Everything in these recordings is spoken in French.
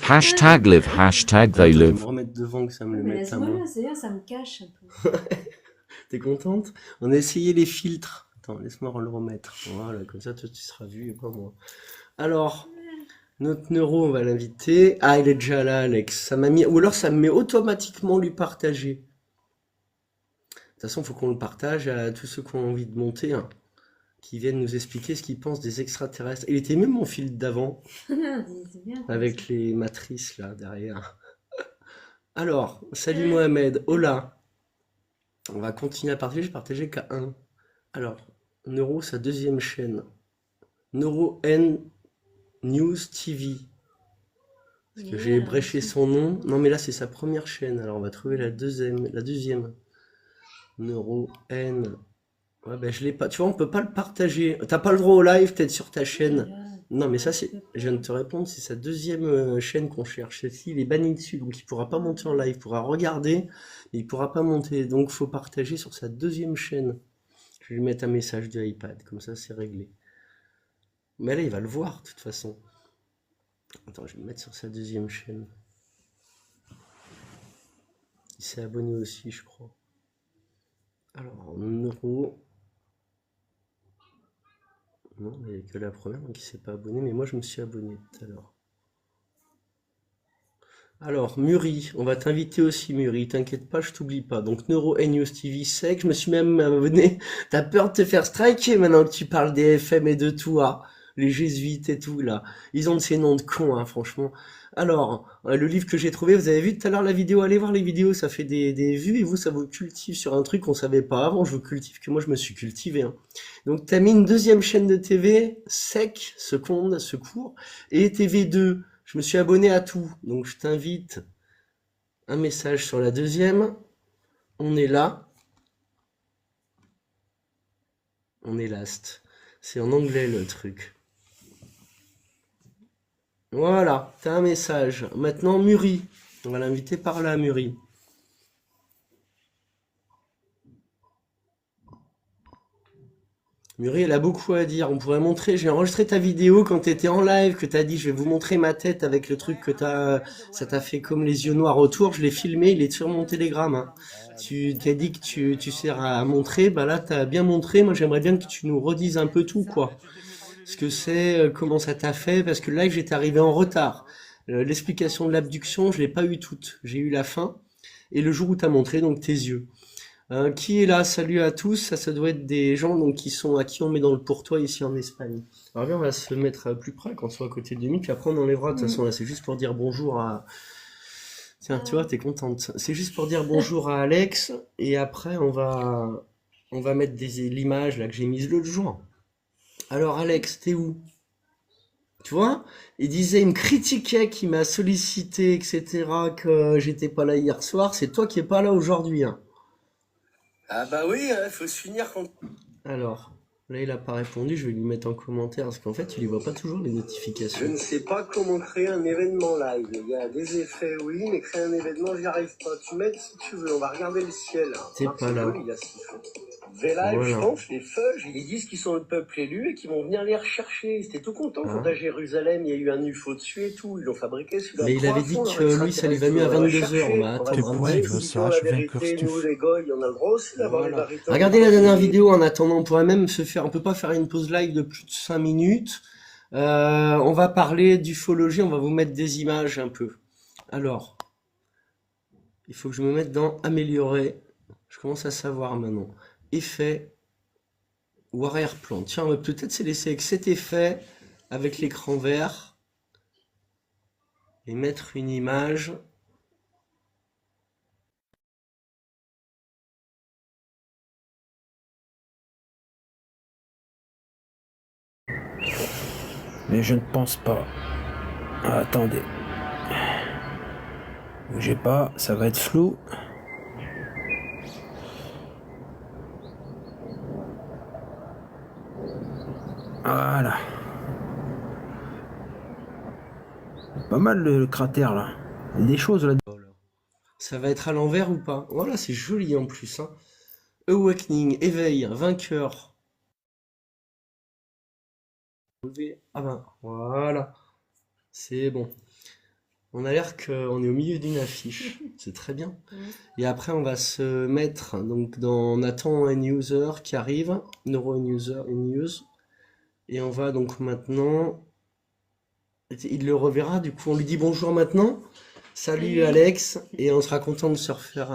Hashtag live, hashtag Attends, they je vais live. me remettre devant que ça me le Mais mette à laisse-moi moi. là, c'est-à-dire ça me cache un peu. T'es contente? On a essayé les filtres. Attends, laisse-moi le remettre. Voilà, comme ça, toi, tu seras vu et pas moi. Alors, notre neuro, on va l'inviter. Ah, il est déjà là, Alex. Ça m'a mis... Ou alors, ça me met automatiquement lui partager. De toute façon, il faut qu'on le partage à tous ceux qui ont envie de monter, hein, qui viennent nous expliquer ce qu'ils pensent des extraterrestres. Il était même mon fil d'avant, C'est bien. avec les matrices, là, derrière. Alors, salut Mohamed. Hola. On va continuer à partager. J'ai partagé qu'à un. Alors, Neuro, sa deuxième chaîne. Neuro N News TV. Parce que j'ai bréché son nom. Non, mais là, c'est sa première chaîne. Alors, on va trouver la deuxième. La deuxième. Neuro N. Ouais, ben, je l'ai pas. Tu vois, on peut pas le partager. T'as pas le droit au live, peut-être sur ta chaîne. Non, mais ça, c'est. Je viens de te répondre, c'est sa deuxième chaîne qu'on cherche. Celle-ci, il est banni dessus, donc il pourra pas monter en live. Il pourra regarder, mais il pourra pas monter. Donc, faut partager sur sa deuxième chaîne. Je vais lui mettre un message du iPad, comme ça, c'est réglé. Mais là, il va le voir, de toute façon. Attends, je vais le mettre sur sa deuxième chaîne. Il s'est abonné aussi, je crois. Alors, en euros. Non, il n'y a que la première qui ne s'est pas abonné, mais moi je me suis abonné tout à l'heure. Alors, Muri, on va t'inviter aussi, Muri, t'inquiète pas, je t'oublie pas. Donc, Neuro News TV Sec, je me suis même abonné. T'as peur de te faire striker maintenant que tu parles des FM et de tout, ah, les jésuites et tout, là. Ils ont de ces noms de cons, hein, franchement. Alors, le livre que j'ai trouvé, vous avez vu tout à l'heure la vidéo, allez voir les vidéos, ça fait des vues, et vous, ça vous cultive sur un truc qu'on savait pas avant, je vous cultive, que moi je me suis cultivé, hein. Donc, t'as mis une deuxième chaîne de TV, Sec, Secours, et TV2. Je me suis abonné à tout, donc je t'invite. Un message sur la deuxième. On est là. On est last. C'est en anglais le truc. Voilà, t'as un message. Maintenant, Muri. On va l'inviter par là, Muri. Muri, elle a beaucoup à dire. On pourrait montrer, j'ai enregistré ta vidéo quand t'étais en live, que t'as dit, je vais vous montrer ma tête avec le truc que ça t'a fait comme les yeux noirs autour. Je l'ai filmé, il est sur mon Telegram, hein. Tu t'as dit que tu sers à montrer, bah là, t'as bien montré. Moi, j'aimerais bien que tu nous redises un peu tout, quoi. Ce que c'est, comment ça t'a fait, parce que là, j'étais arrivé en retard. L'explication de l'abduction, je l'ai pas eu toute. J'ai eu la fin. Et le jour où t'as montré, donc, tes yeux. Qui est là? Salut à tous. Ça doit être des gens donc qui sont à qui on met dans le pourtoit ici en Espagne. Alors bien, on va se mettre plus près quand on soit à côté de nous, puis après on enlèvera. De toute façon, là, c'est juste pour dire bonjour à. Tiens, tu vois, t'es contente. C'est juste pour dire bonjour à Alex, et après on va mettre l'image là que j'ai mise l'autre jour. Alors Alex, t'es où? Tu vois? Il disait, il me critiquait, qu'il m'a sollicité, etc., que j'étais pas là hier soir. C'est toi qui es pas là aujourd'hui, hein. Ah bah oui, il faut se finir quand... Alors, là il a pas répondu, je vais lui mettre en commentaire, parce qu'en fait il y voit pas toujours les notifications. Je ne sais pas comment créer un événement live. Il y a des effets, oui, mais créer un événement, j'y arrive pas. Tu m'aides si tu veux, on va regarder le ciel. T'es pas là. Il a ce qu'il faut. V-Live, je pense, les feuilles, ils disent qu'ils sont le peuple élu et qu'ils vont venir les rechercher. C'était tout content quand à Jérusalem, il y a eu un UFO dessus et tout. Ils l'ont fabriqué celui-là. Mais il avait dit que lui, ça lui va mieux à 22h. On va attendre un petit peu. Nous, les goy, on a le droit aussi d'avoir les barytons. Regardez la dernière vidéo en attendant. On pourrait même on peut pas faire une pause live de plus de 5 minutes. On va parler d'ufologie. On va vous mettre des images un peu. Alors, il faut que je me mette dans améliorer. Je commence à savoir maintenant. Effet ou arrière-plan. Tiens, on va peut-être se laisser avec cet effet, avec l'écran vert, et mettre une image. Mais je ne pense pas. Ah, attendez. Bougez pas, ça va être flou. Voilà. Pas mal le cratère là. Il y a des choses là. Ça va être à l'envers ou pas? Voilà, c'est joli en plus, hein. Awakening, éveil, vainqueur. Ah ben, voilà. C'est bon. On a l'air qu'on est au milieu d'une affiche. C'est très bien. Ouais. Et après, on va se mettre donc dans Nathan End User qui arrive, Neuro End User End News. Et on va donc maintenant. Il le reverra, du coup, on lui dit bonjour maintenant. Salut Salut. Alex, et on sera content de se refaire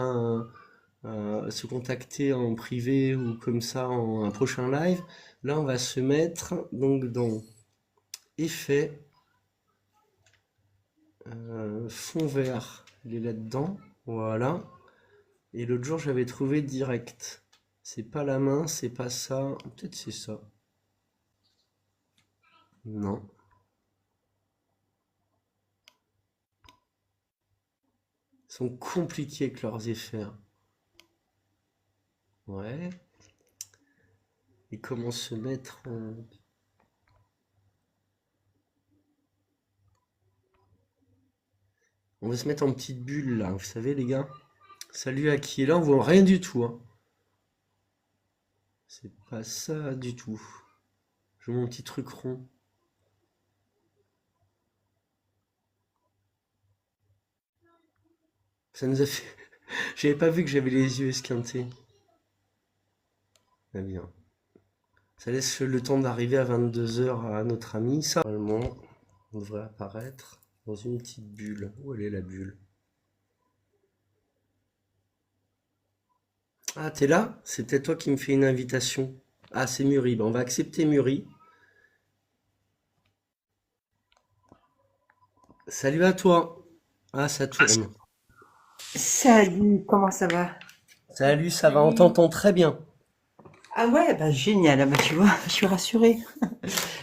se contacter en privé ou comme ça en un prochain live. Là, on va se mettre donc dans effet, fond vert. Il est là-dedans, voilà. Et l'autre jour, j'avais trouvé direct. C'est pas la main, c'est pas ça. Peut-être c'est ça. Non. Ils sont compliqués avec leurs effets, hein. Ouais. Et comment se mettre en... On va se mettre en petite bulle là, vous savez les gars. Salut à qui est là, on voit rien du tout, hein. C'est pas ça du tout. Je veux mon petit truc rond. Ça nous a fait... J'avais pas vu que j'avais les yeux esquintés. Ah bien. Ça laisse le temps d'arriver à 22 h à notre ami. Ça, normalement, on devrait apparaître dans une petite bulle. Où elle est la bulle? Ah, t'es là? C'est peut-être toi qui me fais une invitation. Ah, c'est Muri. Ben, on va accepter Muri. Salut à toi. Ah, ça tourne. Salut, comment ça va? Salut, ça va, on Salut. t'entend très bien. Ah ouais, bah génial, ah bah tu vois, je suis rassurée.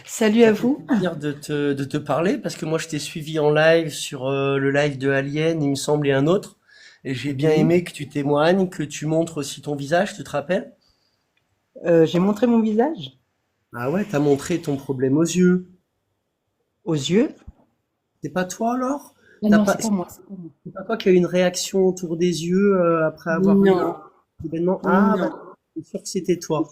Salut à Ça fait vous. plaisir de te parler parce que moi je t'ai suivi en live sur le live de Alien, il me semble, et un autre. Et j'ai bien Oui. aimé que tu témoignes, que tu montres aussi ton visage, tu te rappelles? J'ai montré mon visage Ah ouais, t'as montré ton problème aux yeux. aux yeux. C'est pas toi alors? Ah T'as non, pas, c'est pas moi, c'est pas moi. c'est pas toi qui a eu une réaction autour des yeux après avoir vu Non, l'événement? Ah non. bah, je suis sûr que c'était toi.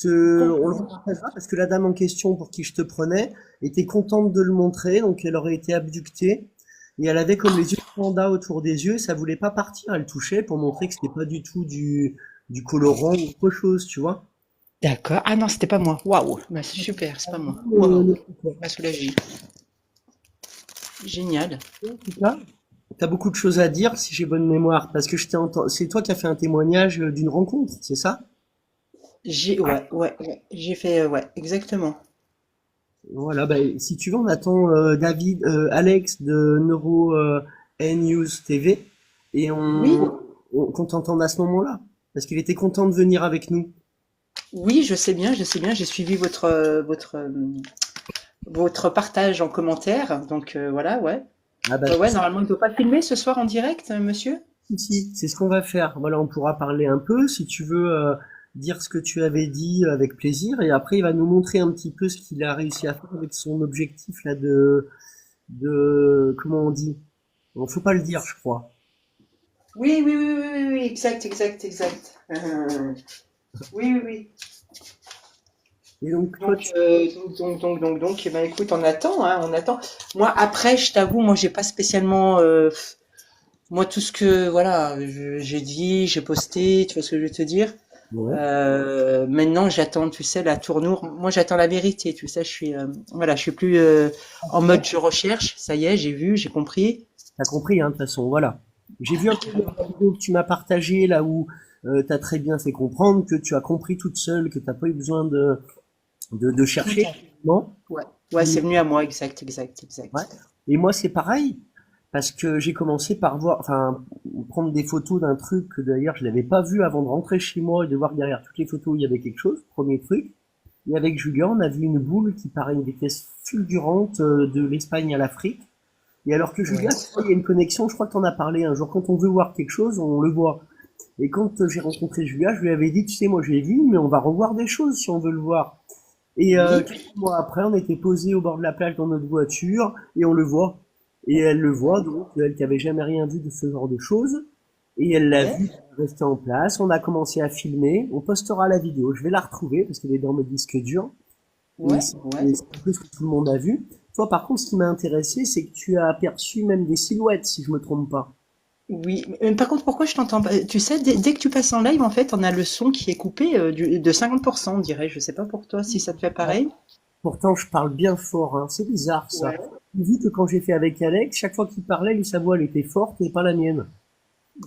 On le repartagera parce que la dame en question pour qui je te prenais était contente de le montrer, donc elle aurait été abductée. Et elle avait comme les yeux de panda autour des yeux, et ça voulait pas partir, elle touchait pour montrer que c'était pas du tout du colorant ou autre chose, tu vois. D'accord. Ah non, c'était pas moi. Waouh, bah c'est super, c'est pas moi. Le- Waouh, le- m'a soulagée. Génial. En tout cas, t'as beaucoup de choses à dire si j'ai bonne mémoire, parce que c'est toi qui as fait un témoignage d'une rencontre, c'est ça? Ouais, j'ai fait, ouais, exactement. Voilà, bah, si tu veux, on attend Alex de Neuro News TV et Oui, qu'on t'entende à ce moment-là, parce qu'il était content de venir avec nous. oui, je sais bien, j'ai suivi votre partage en commentaire, donc voilà, ouais. Ah bah, Ouais, normalement, il ne doit pas filmer ce soir en direct, monsieur? si, c'est ce qu'on va faire. Voilà, on pourra parler un peu, si tu veux dire ce que tu avais dit avec plaisir, et après il va nous montrer un petit peu ce qu'il a réussi à faire avec son objectif là comment on dit? Bon, faut pas le dire, je crois. Oui, exact. Oui. Et donc toi, tu... Donc, eh ben, écoute, on attend, hein, on attend. Moi, après, je t'avoue, moi, j'ai pas spécialement, moi, tout ce que, voilà, j'ai dit, j'ai posté, tu vois ce que je veux te dire. Ouais. Maintenant, j'attends, tu sais, la tournure. Moi, j'attends la vérité, tu sais. Voilà, je suis plus en mode je recherche. Ça y est, j'ai vu, j'ai compris. T'as compris, hein, de toute façon, voilà. J'ai vu un peu la vidéo que tu m'as partagée, là où t'as très bien fait comprendre que tu as compris toute seule, que t'as pas eu besoin de Tout chercher. à fait. Non? Ouais, c'est venu à moi, exact. Ouais. Et moi, c'est pareil, parce que j'ai commencé par prendre des photos d'un truc que d'ailleurs je l'avais pas vu avant de rentrer chez moi et de voir derrière toutes les photos où il y avait quelque chose, premier truc. Et avec Julien, on a vu une boule qui paraît une vitesse fulgurante de l'Espagne à l'Afrique. Et alors que Julien, Ouais. tu vois, il y a une connexion, je crois que t'en as parlé un jour, quand on veut voir quelque chose, on le voit. Et quand j'ai rencontré Julia, je lui avais dit, tu sais, moi j'ai vu, mais on va revoir des choses si on veut le voir. Et Oui. quelques mois après, on était posé au bord de la plage dans notre voiture, et on le voit. Et elle le voit, donc elle qui avait jamais rien vu de ce genre de choses. Et elle l'a Ouais. vu rester en place, on a commencé à filmer, on postera la vidéo, je vais la retrouver, parce qu'elle est dans mes disques durs. Ouais, c'est ouais. c'est un peu ce que tout le monde a vu. Toi, par contre, ce qui m'a intéressé, c'est que tu as aperçu même des silhouettes, si je me trompe pas. Oui, mais par contre, pourquoi je t'entends pas? Tu sais, dès que tu passes en live, en fait, on a le son qui est coupé de 50%, on dirait. Je sais pas pour toi si ça te fait Ouais. pareil. Pourtant, je parle bien fort, hein. C'est bizarre, ça. Ouais. J'ai vu que quand j'ai fait avec Alex, chaque fois qu'il parlait, sa voix, elle était forte et pas la mienne.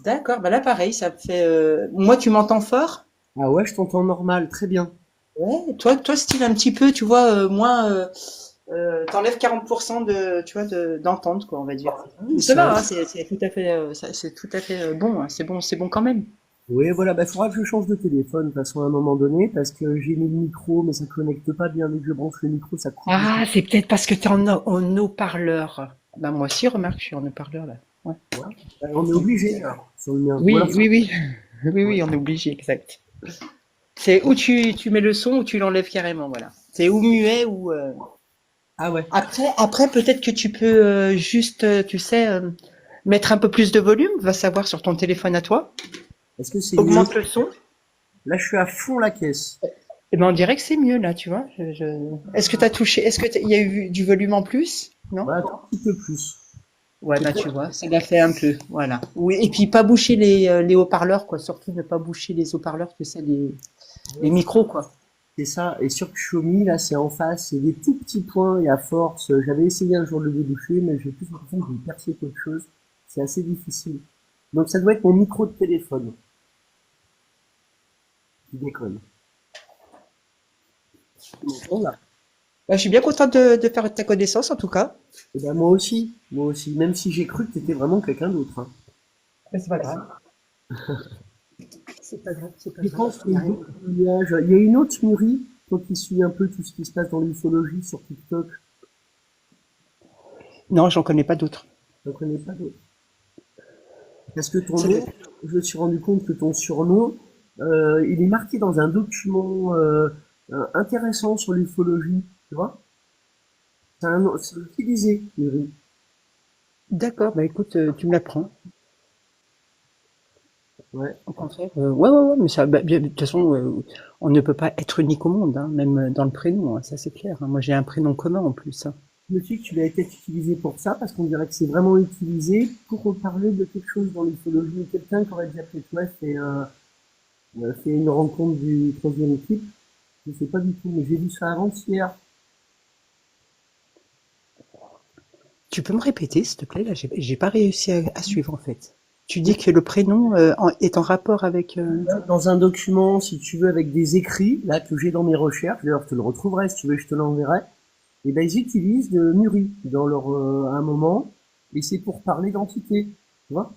D'accord, bah là, pareil, ça me fait. Moi, tu m'entends fort? Ah ouais, je t'entends normal, très bien. Ouais. Toi, style un petit peu, tu vois, moins. T'enlèves 40% de, tu vois, d'entente, quoi, on va dire. Oui, Mais ça ça. va, hein, c'est tout à fait, c'est tout à fait bon, hein, c'est bon quand même. Oui, voilà, bah, faudra que je change de téléphone, de toute façon, à un moment donné, parce que j'ai mis le micro, mais ça connecte pas bien. Dès que je branche le micro, ça coupe. Ah, c'est peut-être parce que t'es en haut-parleur. Bah, moi aussi, remarque, je suis en haut-parleur, là. Ouais. Ouais. Bah, on est obligé, là, sur le mien. Ou alors, Oui, oui, oui. Oui, oui, on est obligé, exact. C'est où tu mets le son ou tu l'enlèves carrément, voilà. C'est ou muet ou. ah ouais. Après, peut-être que tu peux juste, tu sais, mettre un peu plus de volume, va savoir sur ton téléphone à toi. Est-ce que c'est mieux? Augmente le son. Là, je suis à fond la caisse. Eh ben, on dirait que c'est mieux là, tu vois. Est-ce que t'as touché, il y a eu du volume en plus? Non? Voilà, un petit peu plus. Ouais, bah tu vois, ça l'a fait un peu, voilà. Oui, et puis pas boucher les haut-parleurs, quoi. Surtout ne pas boucher les haut-parleurs, tu sais, les micros, quoi. C'est ça. Et sur Xiaomi, là, c'est en face, c'est des tout petits points, et à force, j'avais essayé un jour de le déboucher, mais j'ai plus l'impression que j'ai percé quelque chose. C'est assez difficile. Donc, ça doit être mon micro de téléphone. Tu déconnes. Tu m'entends, là? Bah, je suis bien contente de faire ta connaissance, en tout cas. Eh ben, moi aussi. Moi aussi. Même si j'ai cru que t'étais vraiment quelqu'un d'autre, hein. Mais c'est pas grave. C'est pas grave, c'est pas Je grave. pense qu'il y a il y a une autre Muri, toi qui suis un peu tout ce qui se passe dans l'ufologie sur TikTok. Non, j'en connais pas d'autres. Je ne connais pas d'autre. Parce que ton Ça nom, doit- je me suis rendu compte que ton surnom, il est marqué dans un document intéressant sur l'ufologie, tu vois? C'est utilisé, Muri. D'accord, bah écoute, tu me l'apprends. Ouais. Au contraire. Ouais, ouais, ouais, mais ça, bah, de toute façon, on ne peut pas être unique au monde, hein, même dans le prénom, hein, ça c'est clair, hein. Moi j'ai un prénom commun en plus, hein. Je me suis dit que tu l'as été utilisé pour ça, parce qu'on dirait que c'est vraiment utilisé pour parler de quelque chose dans l'ufologie. Quelqu'un qui aurait déjà peut-être ouais, fait une rencontre du troisième type. Je sais pas du tout, mais j'ai vu ça avant-hier. Tu peux me répéter, s'il te plaît, là, j'ai pas réussi à suivre en fait. Tu dis que le prénom est en rapport avec. Dans un document, si tu veux, avec des écrits, là, que j'ai dans mes recherches, d'ailleurs, je te le retrouverai, si tu veux, je te l'enverrai. Et ben, ils utilisent de Muri dans leur, un moment, et c'est pour parler d'entité. Tu vois?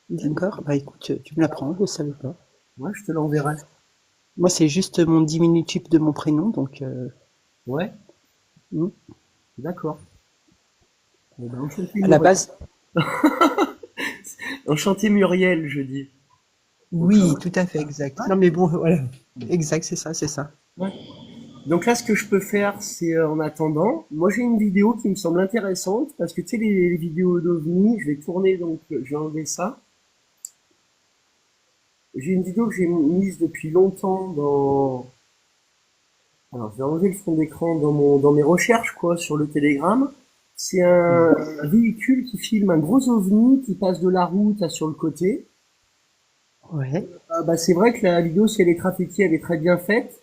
D'accord, bah écoute, tu me l'apprends, je savais pas. Ouais, je te l'enverrai. Moi, c'est juste mon diminutif de mon prénom, donc. Ouais, Hmm. d'accord. Eh ben, enchanté, À la Muriel. base, Enchanté Muriel, je dis. oui, tout à fait, exact. Non, mais bon, voilà. Exact, c'est ça, c'est ça. Ouais. Donc là, ce que je peux faire, c'est en attendant, moi j'ai une vidéo qui me semble intéressante parce que tu sais les vidéos d'OVNI, je vais tourner donc je vais enlever ça. J'ai une vidéo que j'ai mise depuis longtemps dans. Alors je vais enlever le fond d'écran dans mes recherches quoi sur le Telegram. C'est un véhicule qui filme un gros OVNI qui passe de la route à sur le côté. Ouais. Bah c'est vrai que la vidéo si elle est trafiquée, elle est très bien faite.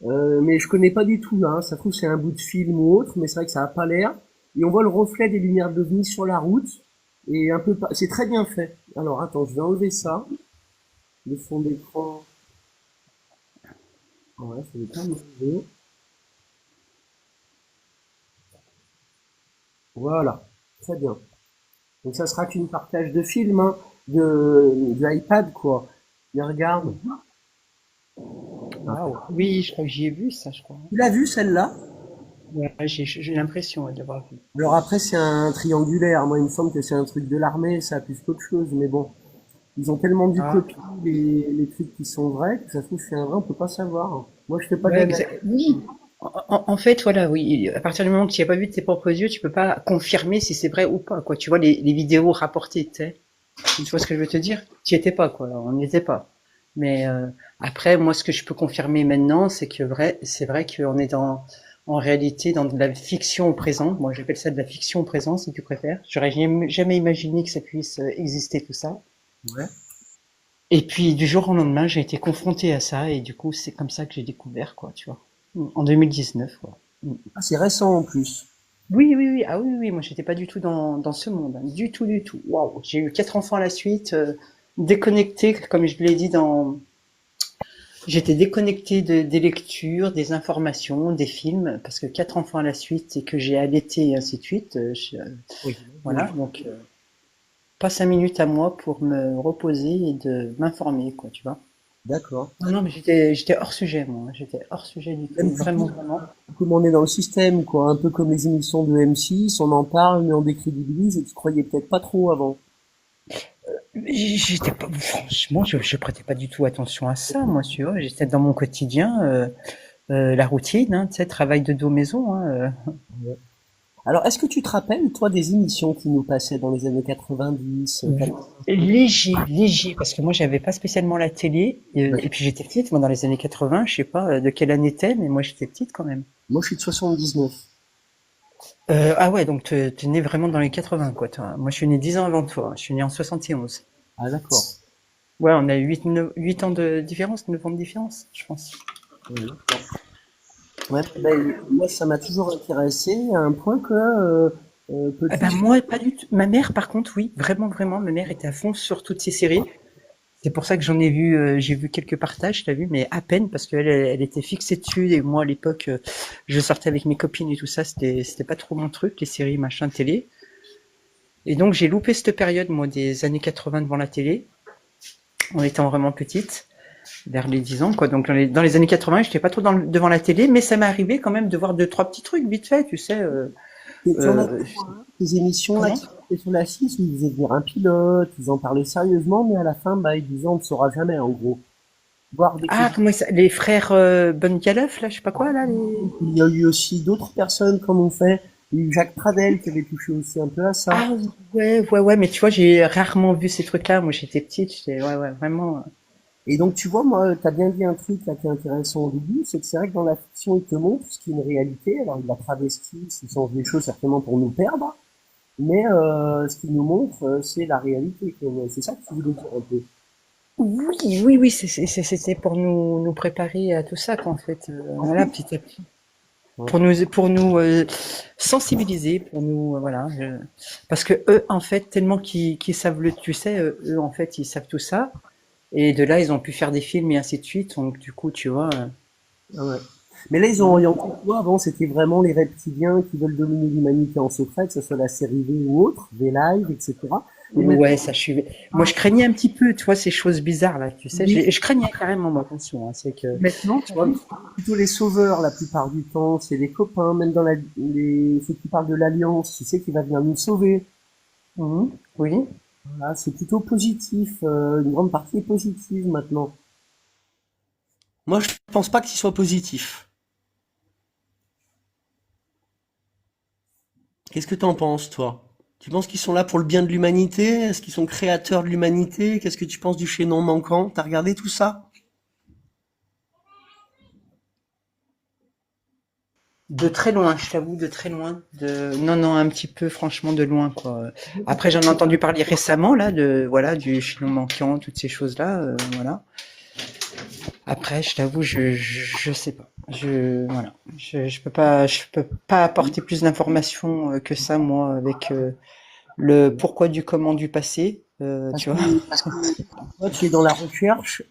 Mais je connais pas du tout là, hein. Ça se trouve c'est un bout de film ou autre, mais c'est vrai que ça a pas l'air. Et on voit le reflet des lumières de l'OVNI sur la route. Et un peu c'est très bien fait. Alors attends, je vais enlever ça. Le fond d'écran. Ouais, ça va pas m'enlever. Voilà. Très bien. Donc ça sera qu'une partage de film, hein, de iPad quoi. Mais regarde. Waouh. Oui, je crois que j'y ai vu ça, je crois. Tu l'as vu celle-là? Ouais, j'ai l'impression de l'avoir vu. Alors après c'est un triangulaire. Moi il me semble que c'est un truc de l'armée, ça a plus qu'autre chose. Mais bon. Ils ont tellement dû Ah, copier les trucs qui sont vrais que ça se trouve c'est un vrai, on peut pas savoir. Moi je fais pas ouais, d'analyse. oui. En fait, voilà, oui. À partir du moment où tu n'as pas vu de tes propres yeux, tu peux pas confirmer si c'est vrai ou pas, quoi. Tu vois les vidéos rapportées, tu sais. Tu vois ce que je veux te dire? Tu y étais pas, quoi. On n'y était pas. Mais après, moi, ce que je peux confirmer maintenant, c'est vrai qu'on est en réalité dans de la fiction au présent. Moi, j'appelle ça de la fiction au présent, si tu préfères. J'aurais jamais imaginé que ça puisse exister tout ça. Ouais. Et puis du jour au lendemain, j'ai été confronté à ça et du coup, c'est comme ça que j'ai découvert quoi, tu vois. En 2019, quoi. Ah, c'est récent en plus. Oui, oui, oui. Ah oui, oui. Moi, j'étais pas du tout dans ce monde, hein. Du tout, du tout. Waouh. J'ai eu 4 enfants à la suite, déconnecté, comme je l'ai dit j'étais déconnecté des lectures, des informations, des films, parce que 4 enfants à la suite et que j'ai allaité et ainsi de suite. Oui. Voilà. Donc, pas 5 minutes à moi pour me reposer et de m'informer, quoi, tu vois. D'accord. Non, non, mais j'étais hors sujet, moi. J'étais hors sujet du tout. Même Vraiment, vraiment. comme on est dans le système, quoi, un peu comme les émissions de M6, on en parle, mais on décrédibilise, et tu croyais peut-être pas trop avant. J'étais pas, franchement, je prêtais pas du tout attention à ça, moi, tu vois. J'étais dans mon quotidien, la routine, hein, tu sais, travail de dos maison, hein, Ouais. Alors, est-ce que tu te rappelles, toi, des émissions qui nous passaient dans les années 90, 80? Léger, léger, parce que moi, j'avais pas spécialement la télé, Ouais. et puis j'étais petite, moi, dans les années 80, je sais pas de quelle année t'es, mais moi, j'étais petite quand même. Moi, je suis de 79. Ah ouais, donc t'es né vraiment dans les 80, quoi, toi. Moi, je suis né 10 ans avant toi. Je suis né en 71. Ah, d'accord. Ouais, on a 8 ans de différence, 9 ans de différence, je pense. Ouais, ouais, ben, moi, ça m'a toujours intéressé à un point que, Eh ben petit, moi, pas du tout. Ma mère, par contre, oui, vraiment, vraiment, ma mère était à fond sur toutes ces séries. C'est pour ça que j'ai vu quelques partages, t'as vu, mais à peine parce qu'elle était fixée dessus. Et moi, à l'époque, je sortais avec mes copines et tout ça, c'était pas trop mon truc, les séries, machin, télé. Et donc, j'ai loupé cette période, moi, des années 80 devant la télé, en étant vraiment petite, vers les 10 ans, quoi. Donc, dans les années 80, j'étais pas trop devant la télé, mais ça m'est arrivé quand même de voir deux, trois petits trucs vite fait, tu sais. tu en as Euh, ces émissions-là comment? qui étaient sur la 6 où ils faisaient venir un pilote, ils en parlaient sérieusement, mais à la fin, bah, ils disaient on ne saura jamais, en gros. Voire dès que Ah, les frères Bondialov, là, je sais pas quoi, là, les... il y a eu aussi d'autres personnes comme on fait. Il y a eu Jacques Pradel qui avait touché aussi un peu à ça. Ah, ouais, ouais, ouais, mais tu vois, j'ai rarement vu ces trucs-là. Moi, j'étais petite, ouais, ouais, vraiment. Et donc, tu vois, moi, t'as bien dit un truc là qui est intéressant au début, c'est que c'est vrai que dans la fiction, il te montre ce qui est une réalité. Alors, il la travesti, il change des choses certainement pour nous perdre, mais ce qu'il nous montre, c'est la réalité. C'est ça que tu voulais dire un peu. Oui, oui, oui, c'était pour nous préparer à tout ça, quoi, en fait. Voilà, petit à petit. Ouais. Pour nous sensibiliser, pour nous, voilà. Parce que eux, en fait, tellement qu'ils savent tu sais, eux, en fait, ils savent tout ça. Et de là, ils ont pu faire des films et ainsi de suite. Donc, du coup, tu vois. Ah ouais. Mais là, ils ont orienté quoi avant? C'était vraiment les reptiliens qui veulent dominer l'humanité en secret, que ce soit la série V ou autre, V-Live, etc. Et maintenant, Ouais, ça je suis. Moi, je craignais un petit peu, tu vois, ces choses bizarres là, tu sais. Je craignais carrément, moi, attention. Hein, c'est que. maintenant, tu vois, plutôt les sauveurs la plupart du temps, c'est les copains, même dans ceux qui parlent de l'Alliance, tu sais qui va venir nous sauver. Mhm, oui. Voilà, c'est plutôt positif, une grande partie est positive maintenant. Moi, je pense pas qu'il soit positif. Qu'est-ce que t'en penses, toi? Tu penses qu'ils sont là pour le bien de l'humanité? Est-ce qu'ils sont créateurs de l'humanité? Qu'est-ce que tu penses du chaînon manquant? T'as regardé tout ça? De très loin, je t'avoue, de très loin. Non, non, un petit peu, franchement, de loin, quoi. Après, j'en ai entendu parler récemment, là, voilà, du chaînon manquant, toutes ces choses-là, voilà. Après, je t'avoue, je sais pas. Voilà. Je peux pas apporter plus d'informations que ça, moi, avec le pourquoi du comment du passé, Parce tu que vois. toi, tu es dans la recherche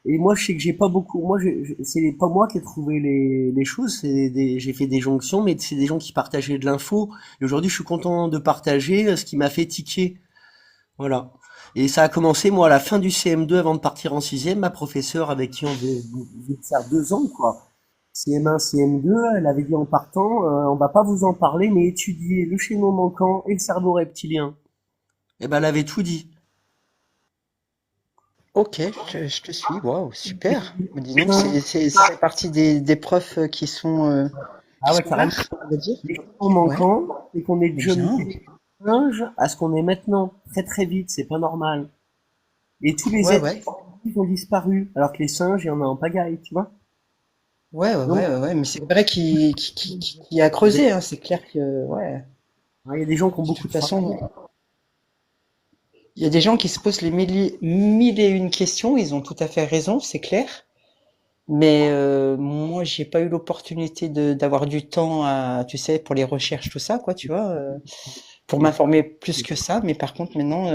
et moi, je sais que j'ai pas beaucoup. Moi, c'est pas moi qui ai trouvé les choses. J'ai fait des jonctions, mais c'est des gens qui partageaient de l'info. Et aujourd'hui, je suis content de partager ce qui m'a fait tiquer. Voilà. Et ça a commencé, moi, à la fin du CM2, avant de partir en sixième, ma professeure avec qui on devait faire 2 ans, quoi. CM1, CM2, elle avait dit en partant, on va pas vous en parler, mais étudier le chaînon manquant et le cerveau reptilien. Et ben, elle avait tout dit. Ok, je te suis. Waouh, super. Mais dis donc, ça fait partie des profs Ah qui ouais, sont carrément. rares, on va dire. Les chaînons Ouais. manquants, c'est qu'on est de jeunes Bien. singes à ce qu'on est maintenant. Très très vite, c'est pas normal. Et tous les Ouais, êtres ouais. vifs ont disparu, alors que les singes, il y en a en pagaille, tu vois. Donc, Mais c'est vrai qu'il a creusé, hein, c'est clair que, ouais. il y a des gens qui ont De beaucoup toute de travail. façon, il y a des gens qui se posent les mille et une questions, ils ont tout à fait raison, c'est clair. Mais moi, j'ai pas eu l'opportunité d'avoir du temps à, tu sais, pour les recherches, tout ça, quoi, tu vois, pour m'informer plus que ça. Mais par contre, maintenant,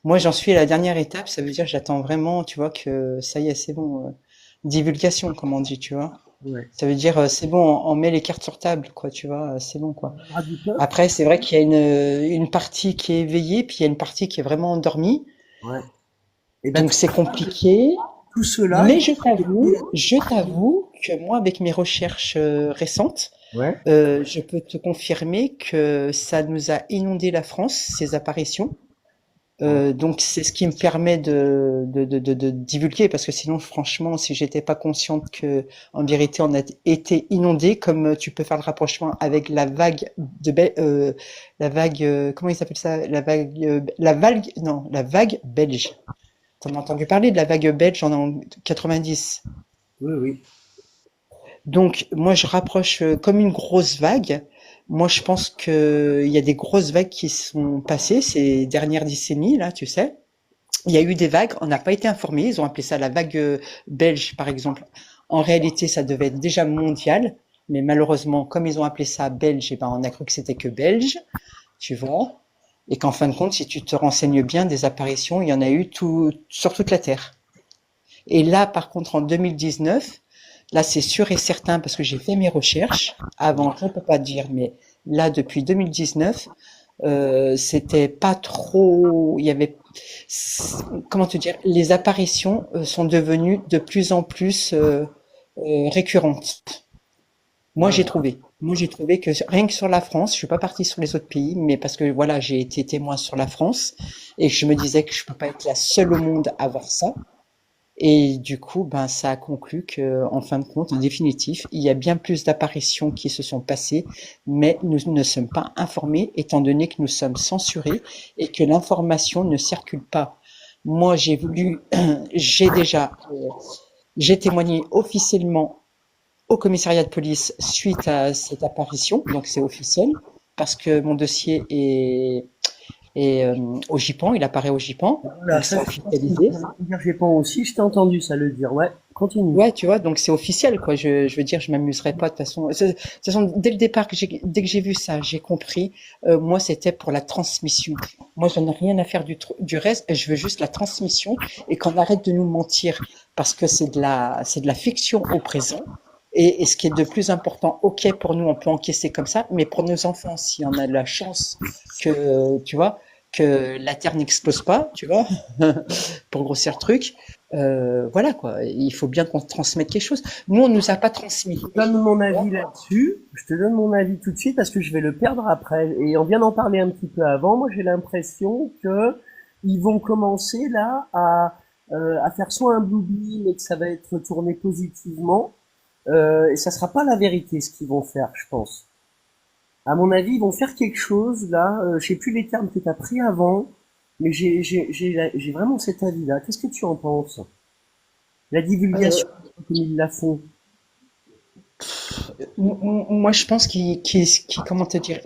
moi, j'en suis à la dernière étape. Ça veut dire, j'attends vraiment, tu vois, que ça y est, c'est bon, divulgation, comme on dit, tu vois. Ouais. Ça veut dire, c'est bon, on met les cartes sur table, quoi, tu vois, c'est bon, quoi. Ah, du peuple. Après, c'est vrai qu'il y a une partie qui est éveillée, puis il y a une partie qui est vraiment endormie. Ouais. Et ben, Donc c'est compliqué. tout cela, Mais je t'avoue que moi, avec mes recherches récentes, ouais. je peux te confirmer que ça nous a inondé la France, ces apparitions. Donc c'est ce qui me permet de divulguer, parce que sinon, franchement, si j'étais pas consciente que, en vérité, on a été inondé, comme tu peux faire le rapprochement avec la vague la vague, comment il s'appelle ça? La vague belge. T'en as entendu parler de la vague belge en 90. Oui, oui. Donc, moi, je rapproche comme une grosse vague. Moi, je pense que il y a des grosses vagues qui sont passées ces dernières décennies, là, tu sais. Il y a eu des vagues, on n'a pas été informés. Ils ont appelé ça la vague belge, par exemple. En réalité, ça devait être déjà mondial. Mais malheureusement, comme ils ont appelé ça belge, eh ben, on a cru que c'était que belge, tu vois. Et qu'en fin de compte, si tu te renseignes bien, des apparitions, il y en a eu sur toute la Terre. Et là, par contre, en 2019, là, c'est sûr et certain parce que j'ai fait mes recherches. Avant, je ne peux pas dire, mais là, depuis 2019, c'était pas trop. Il y avait, comment te dire, les apparitions sont devenues de plus en plus récurrentes. Moi, Ouais. j'ai trouvé que rien que sur la France, je suis pas partie sur les autres pays, mais parce que voilà, j'ai été témoin sur la France et je me disais que je peux pas être la seule au monde à voir ça. Et du coup, ben, ça a conclu que, en fin de compte, en définitif, il y a bien plus d'apparitions qui se sont passées, mais nous ne sommes pas informés, étant donné que nous sommes censurés et que l'information ne circule pas. Moi, j'ai déjà, j'ai témoigné officiellement au commissariat de police suite à cette apparition, donc c'est officiel, parce que mon dossier est au GIPAN, il apparaît au GIPAN, Voilà, donc ça, c'est je pense que officialisé. dire j'ai pas aussi, je t'ai entendu ça le dire. Ouais, continue. Ouais, tu vois, donc c'est officiel, quoi. Je veux dire, je m'amuserai pas de toute façon. De toute façon, dès le départ, dès que j'ai vu ça, j'ai compris. Moi, c'était pour la transmission. Moi, j'en ai rien à faire du reste. Je veux juste la transmission et qu'on arrête de nous mentir, parce que c'est de la fiction au présent. Et ce qui est de plus important, ok, pour nous, on peut encaisser comme ça, mais pour nos enfants, si on a de la chance que, tu vois, que la Terre n'explose pas, tu vois, pour grossir le truc. Voilà quoi, il faut bien qu'on transmette quelque chose. Nous, on nous a pas transmis. Je te donne mon avis là-dessus. Je te donne mon avis tout de suite parce que je vais le perdre après. Et on vient d'en parler un petit peu avant. Moi, j'ai l'impression que ils vont commencer là à faire soit un blue mais que ça va être tourné positivement. Et ça sera pas la vérité ce qu'ils vont faire, je pense. À mon avis, ils vont faire quelque chose là. Je sais plus les termes que tu as pris avant, mais j'ai vraiment cet avis-là. Qu'est-ce que tu en penses? La Euh, divulgation comme ils la font. Moi, je pense comment te dire,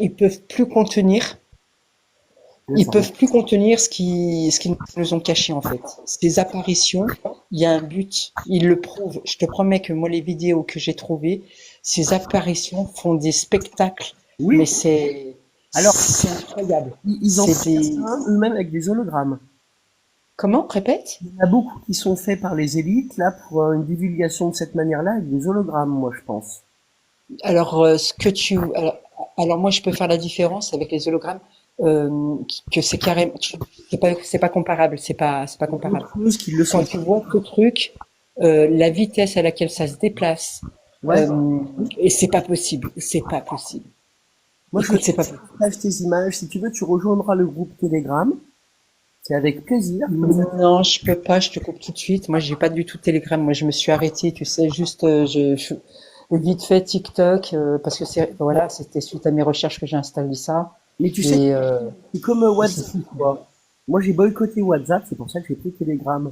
Ouais, ils ça peuvent plus contenir ce qu'ils nous ont caché en fait. Ces apparitions, il y a un but, ils le prouvent. Je te promets que moi, les vidéos que j'ai trouvées, ces apparitions font des spectacles, mais oui, alors c'est incroyable. ils en C'est font des, certains eux-mêmes avec des hologrammes. comment? Répète? Il y en a beaucoup qui sont faits par les élites là pour une divulgation de cette manière-là avec des hologrammes, moi je pense. Alors, alors moi, je peux faire la différence avec les hologrammes, que c'est carrément, c'est pas comparable, c'est pas comparable. D'autres choses qui le Quand sont. tu vois ce truc, la vitesse à laquelle ça se déplace, Ouais. euh, et c'est pas possible. Moi je Écoute, c'est pas possible. partage tes images. Si tu veux, tu rejoindras le groupe Telegram. C'est avec plaisir. Comme ça. Non, je peux pas, je te coupe tout de suite. Moi, j'ai pas du tout de Telegram. Moi, je me suis arrêtée, tu sais, juste, vite fait TikTok, parce que voilà, c'était suite à mes recherches que j'ai installé ça. Mais tu sais, Et c'est comme c'est WhatsApp. tout, quoi. Moi j'ai boycotté WhatsApp, c'est pour ça que j'ai pris Telegram.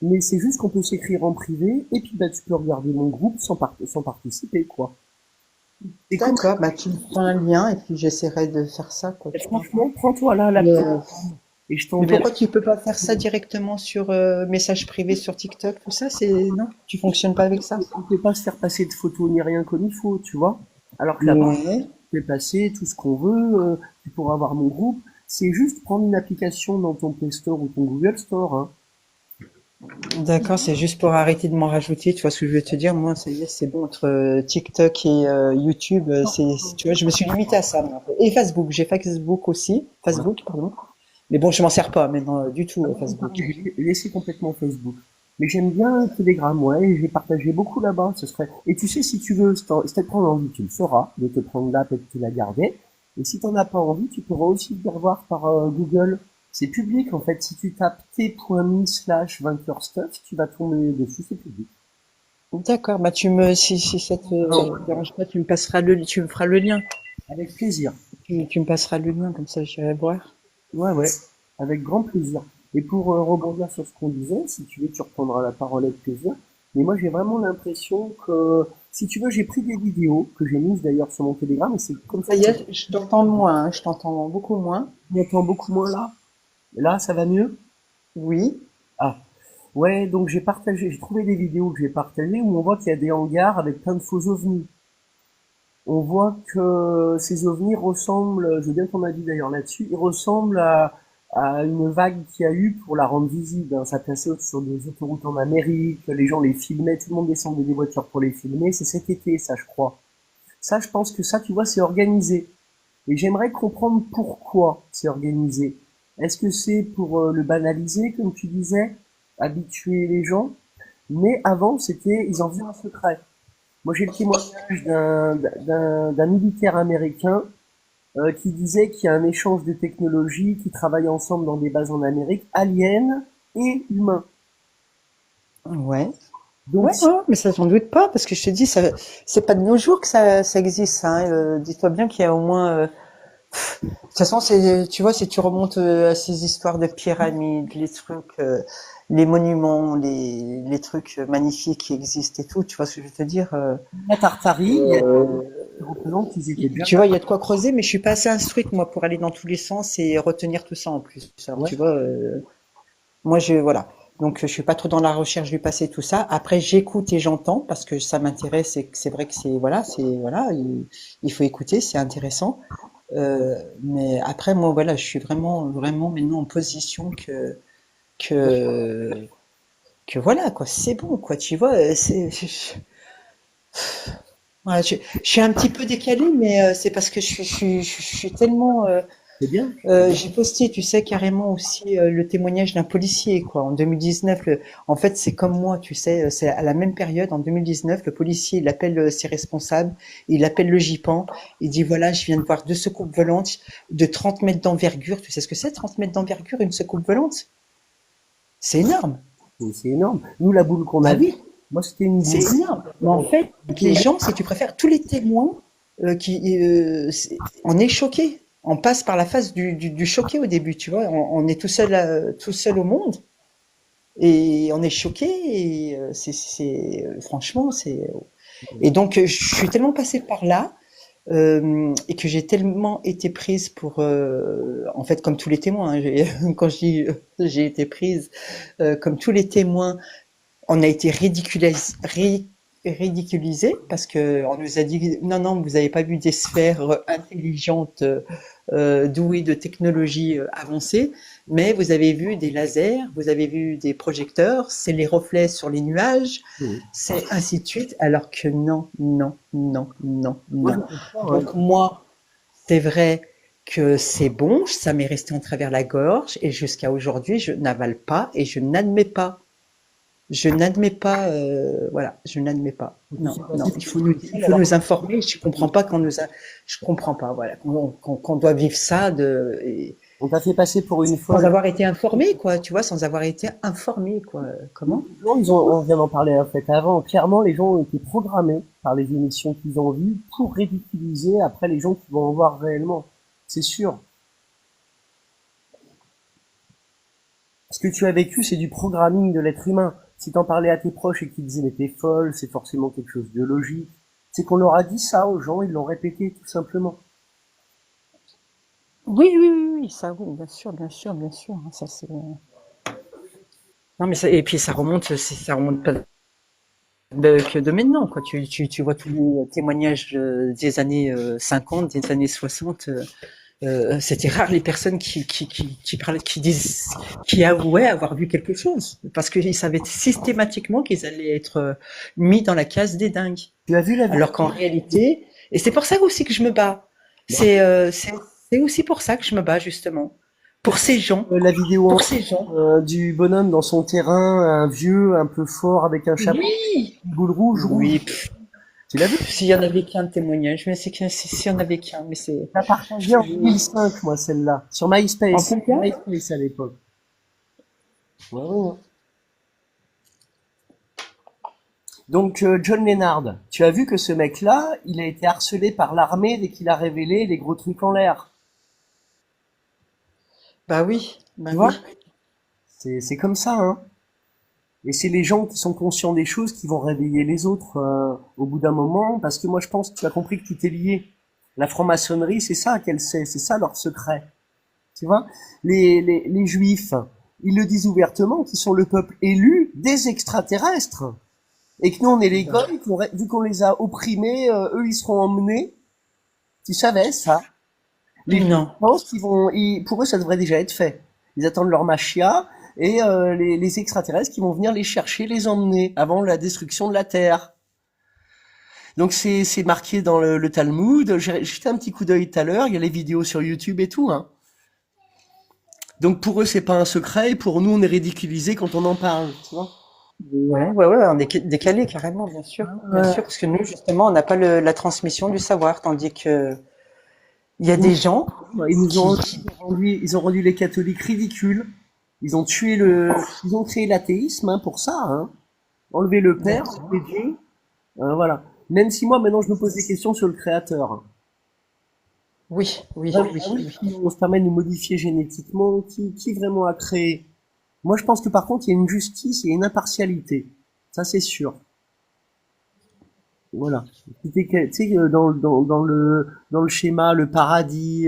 Mais c'est juste qu'on peut s'écrire en privé, et puis bah tu peux regarder mon groupe sans participer, quoi. C'est cool. D'accord, bah tu me feras un lien et puis j'essaierai de faire ça, quoi, Et tu vois. franchement, prends-toi là la Mais, et je mais t'enverrai. pourquoi tu peux pas faire ça directement sur message privé sur TikTok, tout ça, c'est non, tu fonctionnes pas avec ça? On peut pas se faire passer de photos ni rien comme il faut, tu vois. Alors que là-bas, Ouais. on peut passer tout ce qu'on veut, tu pourras avoir mon groupe. C'est juste prendre une application dans ton Play Store ou ton Google Store, hein. D'accord, c'est juste pour arrêter de m'en rajouter, tu vois ce que je veux te dire, moi, ça y est, c'est bon, entre TikTok et YouTube, tu vois, je me suis limité à ça, moi. Et Facebook, j'ai Facebook aussi, Facebook, pardon. Mais bon, je m'en sers pas maintenant du tout, Facebook. J'ai laissé complètement Facebook. Mais j'aime bien Telegram, ouais, et j'ai partagé beaucoup là-bas, ce serait... Et tu sais, si tu veux, si t'as pas envie, tu le feras, de te prendre l'app et de te la garder. Et si t'en as pas envie, tu pourras aussi le revoir par Google. C'est public, en fait. Si tu tapes t.me/vainqueurstuff, tu vas tomber dessus, c'est public. D'accord, bah si ça te dérange pas, tu me feras le lien. Avec plaisir. Tu me passeras le lien, comme ça j'irai voir. Ouais, ouais, avec grand plaisir. Et pour rebondir sur ce qu'on disait, si tu veux, tu reprendras la parole avec plaisir. Mais moi, j'ai vraiment l'impression que, si tu veux, j'ai pris des vidéos que j'ai mises d'ailleurs sur mon Telegram, et c'est comme ça Ça que y est, je t'entends moins, hein, je t'entends beaucoup moins. tu m'entends beaucoup moins là. Là, ça va mieux? Oui. Ah, ouais, donc j'ai trouvé des vidéos que j'ai partagées où on voit qu'il y a des hangars avec plein de faux ovnis. On voit que ces ovnis ressemblent, je veux bien ton avis d'ailleurs là-dessus, ils ressemblent à une vague qu'il y a eu pour la rendre visible, hein. Ça passait sur des autoroutes en Amérique, les gens les filmaient, tout le monde descendait des voitures pour les filmer, c'est cet été, ça je crois. Ça, je pense que ça, tu vois, c'est organisé. Et j'aimerais comprendre pourquoi c'est organisé. Est-ce que c'est pour le banaliser, comme tu disais, habituer les gens? Mais avant, ils en faisaient un secret. Moi, j'ai le témoignage d'un militaire américain qui disait qu'il y a un échange de technologies, qui travaillent ensemble dans des bases en Amérique, aliens et humains. Ouais. Donc, Ouais, ouais, mais ça j'en doute pas, parce que je te dis, ça, c'est pas de nos jours que ça existe, hein. Dis-toi bien qu'il y a au moins, de toute façon, tu vois, si tu remontes à ces histoires de pyramides, les trucs, les monuments, les trucs magnifiques qui existent et tout, tu vois ce que je veux te dire, la Tartarie, qui représente qu'ils étaient bien tu vois, il y a de quoi creuser, mais je suis pas assez instruite, moi, pour aller dans tous les sens et retenir tout ça en plus. Alors, ouais. tu vois, moi, voilà. Donc, je suis pas trop dans la recherche du passé, tout ça. Après, j'écoute et j'entends parce que ça m'intéresse et que c'est vrai que voilà, il faut écouter, c'est intéressant. Mais après, moi, voilà, je suis vraiment maintenant en position que, que voilà, quoi, c'est bon, quoi, tu vois, voilà, je suis un petit peu décalée, mais c'est parce que je suis tellement, C'est bien. j'ai posté, tu sais, carrément aussi le témoignage d'un policier, quoi. En 2019, en fait, c'est comme moi, tu sais, c'est à la même période, en 2019, le policier, il appelle ses responsables, il appelle le GIPAN, il dit, voilà, je viens de voir deux secoupes volantes de 30 mètres d'envergure. Tu sais ce que c'est, 30 mètres d'envergure, une secoupe volante? C'est énorme. C'est énorme. Nous, la boule qu'on a Ah vue, oui, moi, c'était une c'est boule. énorme. Mais en fait, les gens, si tu préfères, tous les témoins on est choqués. On passe par la phase du choqué au début, tu vois. On est tout seul au monde et on est choqué. Et franchement, c'est. Et donc, je suis tellement passée par là et que j'ai tellement été prise pour, en fait, comme tous les témoins. Hein, quand je dis j'ai été prise, comme tous les témoins, on a été ridiculisé parce que on nous a dit non, non, vous n'avez pas vu des sphères intelligentes, douées de technologies avancées, mais vous avez vu des lasers, vous avez vu des projecteurs, c'est les reflets sur les nuages, Oui. c'est ainsi de suite, alors que non, non, non, non, Moi, je non. comprends, ouais. Donc moi, c'est vrai que c'est bon, ça m'est resté en travers la gorge et jusqu'à aujourd'hui, je n'avale pas et je n'admets pas. Je n'admets pas, voilà, je n'admets pas. Non, non, il faut nous informer. Je comprends pas, voilà, qu'on doit vivre ça On t'a fait passer pour une sans folle. avoir été informé, quoi, tu vois, sans avoir été informé, quoi. Comment? Non, on vient d'en parler en fait avant. Clairement, les gens ont été programmés par les émissions qu'ils ont vues pour ridiculiser après les gens qui vont en voir réellement. C'est sûr. Ce que tu as vécu, c'est du programming de l'être humain. Si t'en parlais à tes proches et qu'ils disaient mais t'es folle, c'est forcément quelque chose de logique. C'est qu'on leur a dit ça aux gens, ils l'ont répété tout simplement. Oui, oui, oui, oui, ça, oui, bien sûr, bien sûr, bien sûr. Hein, ça, c'est... Non, mais ça, et puis ça remonte pas que de maintenant, quoi. Tu vois tous les témoignages des années 50, des années 60. C'était rare les personnes qui parlaient, qui avouaient avoir vu quelque chose, parce qu'ils savaient systématiquement qu'ils allaient être mis dans la case des dingues. Tu as vu la Alors qu'en réalité, et c'est pour ça aussi que je me bats. C'est aussi pour ça que je me bats justement. Pour ces gens. la vidéo Pour ces gens. du bonhomme dans son terrain, un vieux, un peu fort, avec un chapeau, Oui. une boule rouge. Oui. Tu l'as vu? S'il y en avait qu'un témoignage, mais s'il y en avait qu'un, mais c'est. T'as partagé en 2005, moi, celle-là. Sur MySpace. En combien MySpace à l'époque. Ouais, ouais, ouais. Donc, John Lennard, tu as vu que ce mec-là, il a été harcelé par l'armée dès qu'il a révélé les gros trucs en l'air. Bah oui. Bah Tu vois? oui. C'est comme ça, hein. Et c'est les gens qui sont conscients des choses qui vont réveiller les autres au bout d'un moment, parce que moi je pense que tu as compris que tout est lié. La franc-maçonnerie, c'est ça qu'elle sait, c'est ça leur secret. Tu vois? Les juifs, ils le disent ouvertement, qu'ils sont le peuple élu des extraterrestres. Et que nous on est les goy, vu qu'on les a opprimés, eux ils seront emmenés. Tu savais ça? Les Non. gens pensent qu'ils vont, pour eux ça devrait déjà être fait. Ils attendent leur machia et les extraterrestres qui vont venir les chercher, les emmener avant la destruction de la Terre. Donc c'est marqué dans le Talmud. J'ai jeté un petit coup d'œil tout à l'heure. Il y a les vidéos sur YouTube et tout. Hein. Donc pour eux c'est pas un secret. Et pour nous on est ridiculisés quand on en parle. Tu vois? Ouais, ouais, ouais, on est décalé carrément, bien sûr, parce que nous justement, on n'a pas la transmission du savoir, tandis que il y a des gens Ils ont rendu les catholiques ridicules. Ils ont créé l'athéisme hein, pour ça. Hein. Enlever le Père, enlever Dieu. Voilà. Même si moi maintenant je me pose des questions sur le Créateur. Oui, oui, Vraiment, oui, oui. on se permet de nous modifier génétiquement. Qui vraiment a créé? Moi, je pense que par contre, il y a une justice et une impartialité. Ça, c'est sûr. Voilà. Tu sais, dans le schéma, le paradis,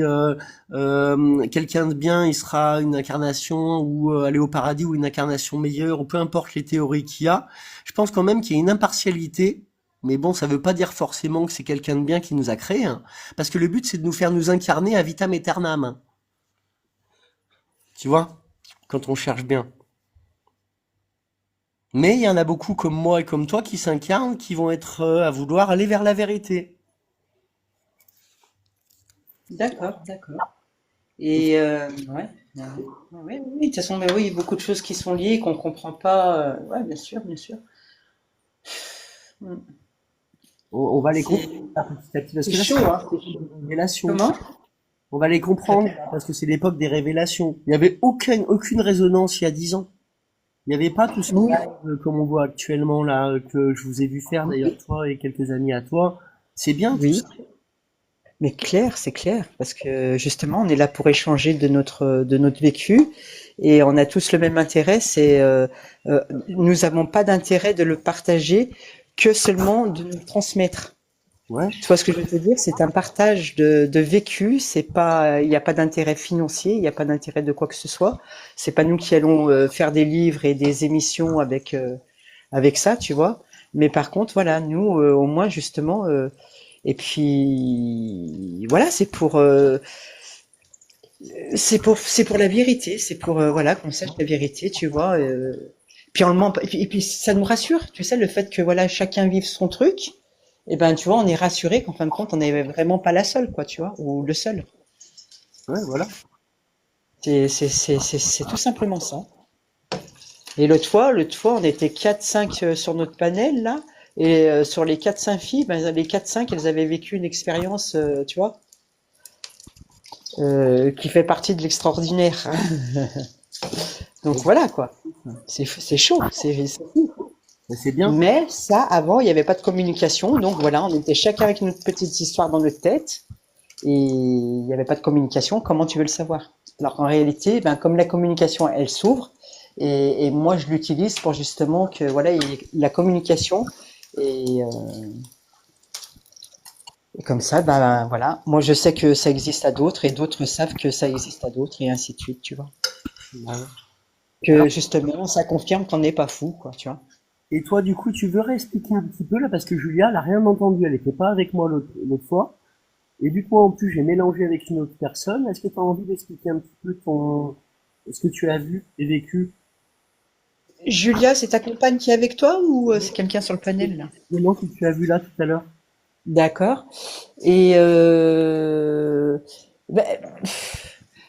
quelqu'un de bien, il sera une incarnation ou aller au paradis ou une incarnation meilleure, ou peu importe les théories qu'il y a. Je pense quand même qu'il y a une impartialité. Mais bon, ça veut pas dire forcément que c'est quelqu'un de bien qui nous a créés, hein, parce que le but, c'est de nous faire nous incarner à vitam aeternam. Hein. Tu vois? Quand on cherche bien. Mais il y en a beaucoup comme moi et comme toi qui s'incarnent, qui vont être à vouloir aller vers la vérité. D'accord, d'accord. Et ouais, oui, de toute façon, mais oui, il y a beaucoup de choses qui sont liées qu'on comprend pas. Ouais, bien sûr, bien sûr. Mm. On va les C'est comprendre petit à petit parce c'est que là, chaud, c'est hein. l'époque des révélations. Comment? On va les comprendre parce que c'est l'époque des révélations. Il n'y avait aucune résonance il y a 10 ans. Il n'y avait pas tout ce Oui. comme on voit actuellement là, que je vous ai vu faire d'ailleurs toi et quelques amis à toi. C'est bien tout Oui. ça. Mais clair, c'est clair, parce que justement, on est là pour échanger de notre vécu, et on a tous le même intérêt. Nous n'avons pas d'intérêt de le partager, que seulement de nous transmettre. Ouais. Tu vois ce que je veux te dire? C'est un partage de vécu. C'est pas, il n'y a pas d'intérêt financier, il n'y a pas d'intérêt de quoi que ce soit. C'est pas nous qui allons faire des livres et des émissions avec ça, tu vois. Mais par contre, voilà, nous, au moins justement. Et puis voilà, c'est pour la vérité, c'est pour voilà qu'on sache la vérité, tu vois. Puis on le ment pas- et puis ça nous rassure, tu sais, le fait que voilà chacun vive son truc. Et ben tu vois, on est rassuré qu'en fin de compte, on n'est vraiment pas la seule, quoi, tu vois, ou le seul. Ouais, voilà. C'est tout simplement ça. Et l'autre fois, on était 4-5 sur notre panel là. Et sur les 4-5 filles, ben, les 4-5, elles avaient vécu une expérience, tu vois, qui fait partie de l'extraordinaire. Donc voilà quoi. C'est chaud, c'est fou. Mais c'est bien. Mais ça, avant, il n'y avait pas de communication. Donc voilà, on était chacun avec notre petite histoire dans notre tête. Et il n'y avait pas de communication. Comment tu veux le savoir? Alors en réalité, ben, comme la communication, elle s'ouvre, et moi je l'utilise pour justement que voilà, il y ait la communication, et, euh, et comme ça, ben voilà, moi je sais que ça existe à d'autres, et d'autres savent que ça existe à d'autres, et ainsi de suite, tu vois. Bah, Que justement, ça confirme qu'on n'est pas fou, quoi, tu vois. Et toi, du coup, tu veux réexpliquer un petit peu là, parce que Julia, elle a rien entendu, elle était pas avec moi l'autre fois. Et vu que moi, en plus, j'ai mélangé avec une autre personne, est-ce que tu as envie d'expliquer un petit peu ce que tu as vu et vécu? Julia, c'est ta compagne qui est avec toi ou c'est quelqu'un sur le panel là? Vraiment, que tu as vu là tout à l'heure? D'accord. Et ben,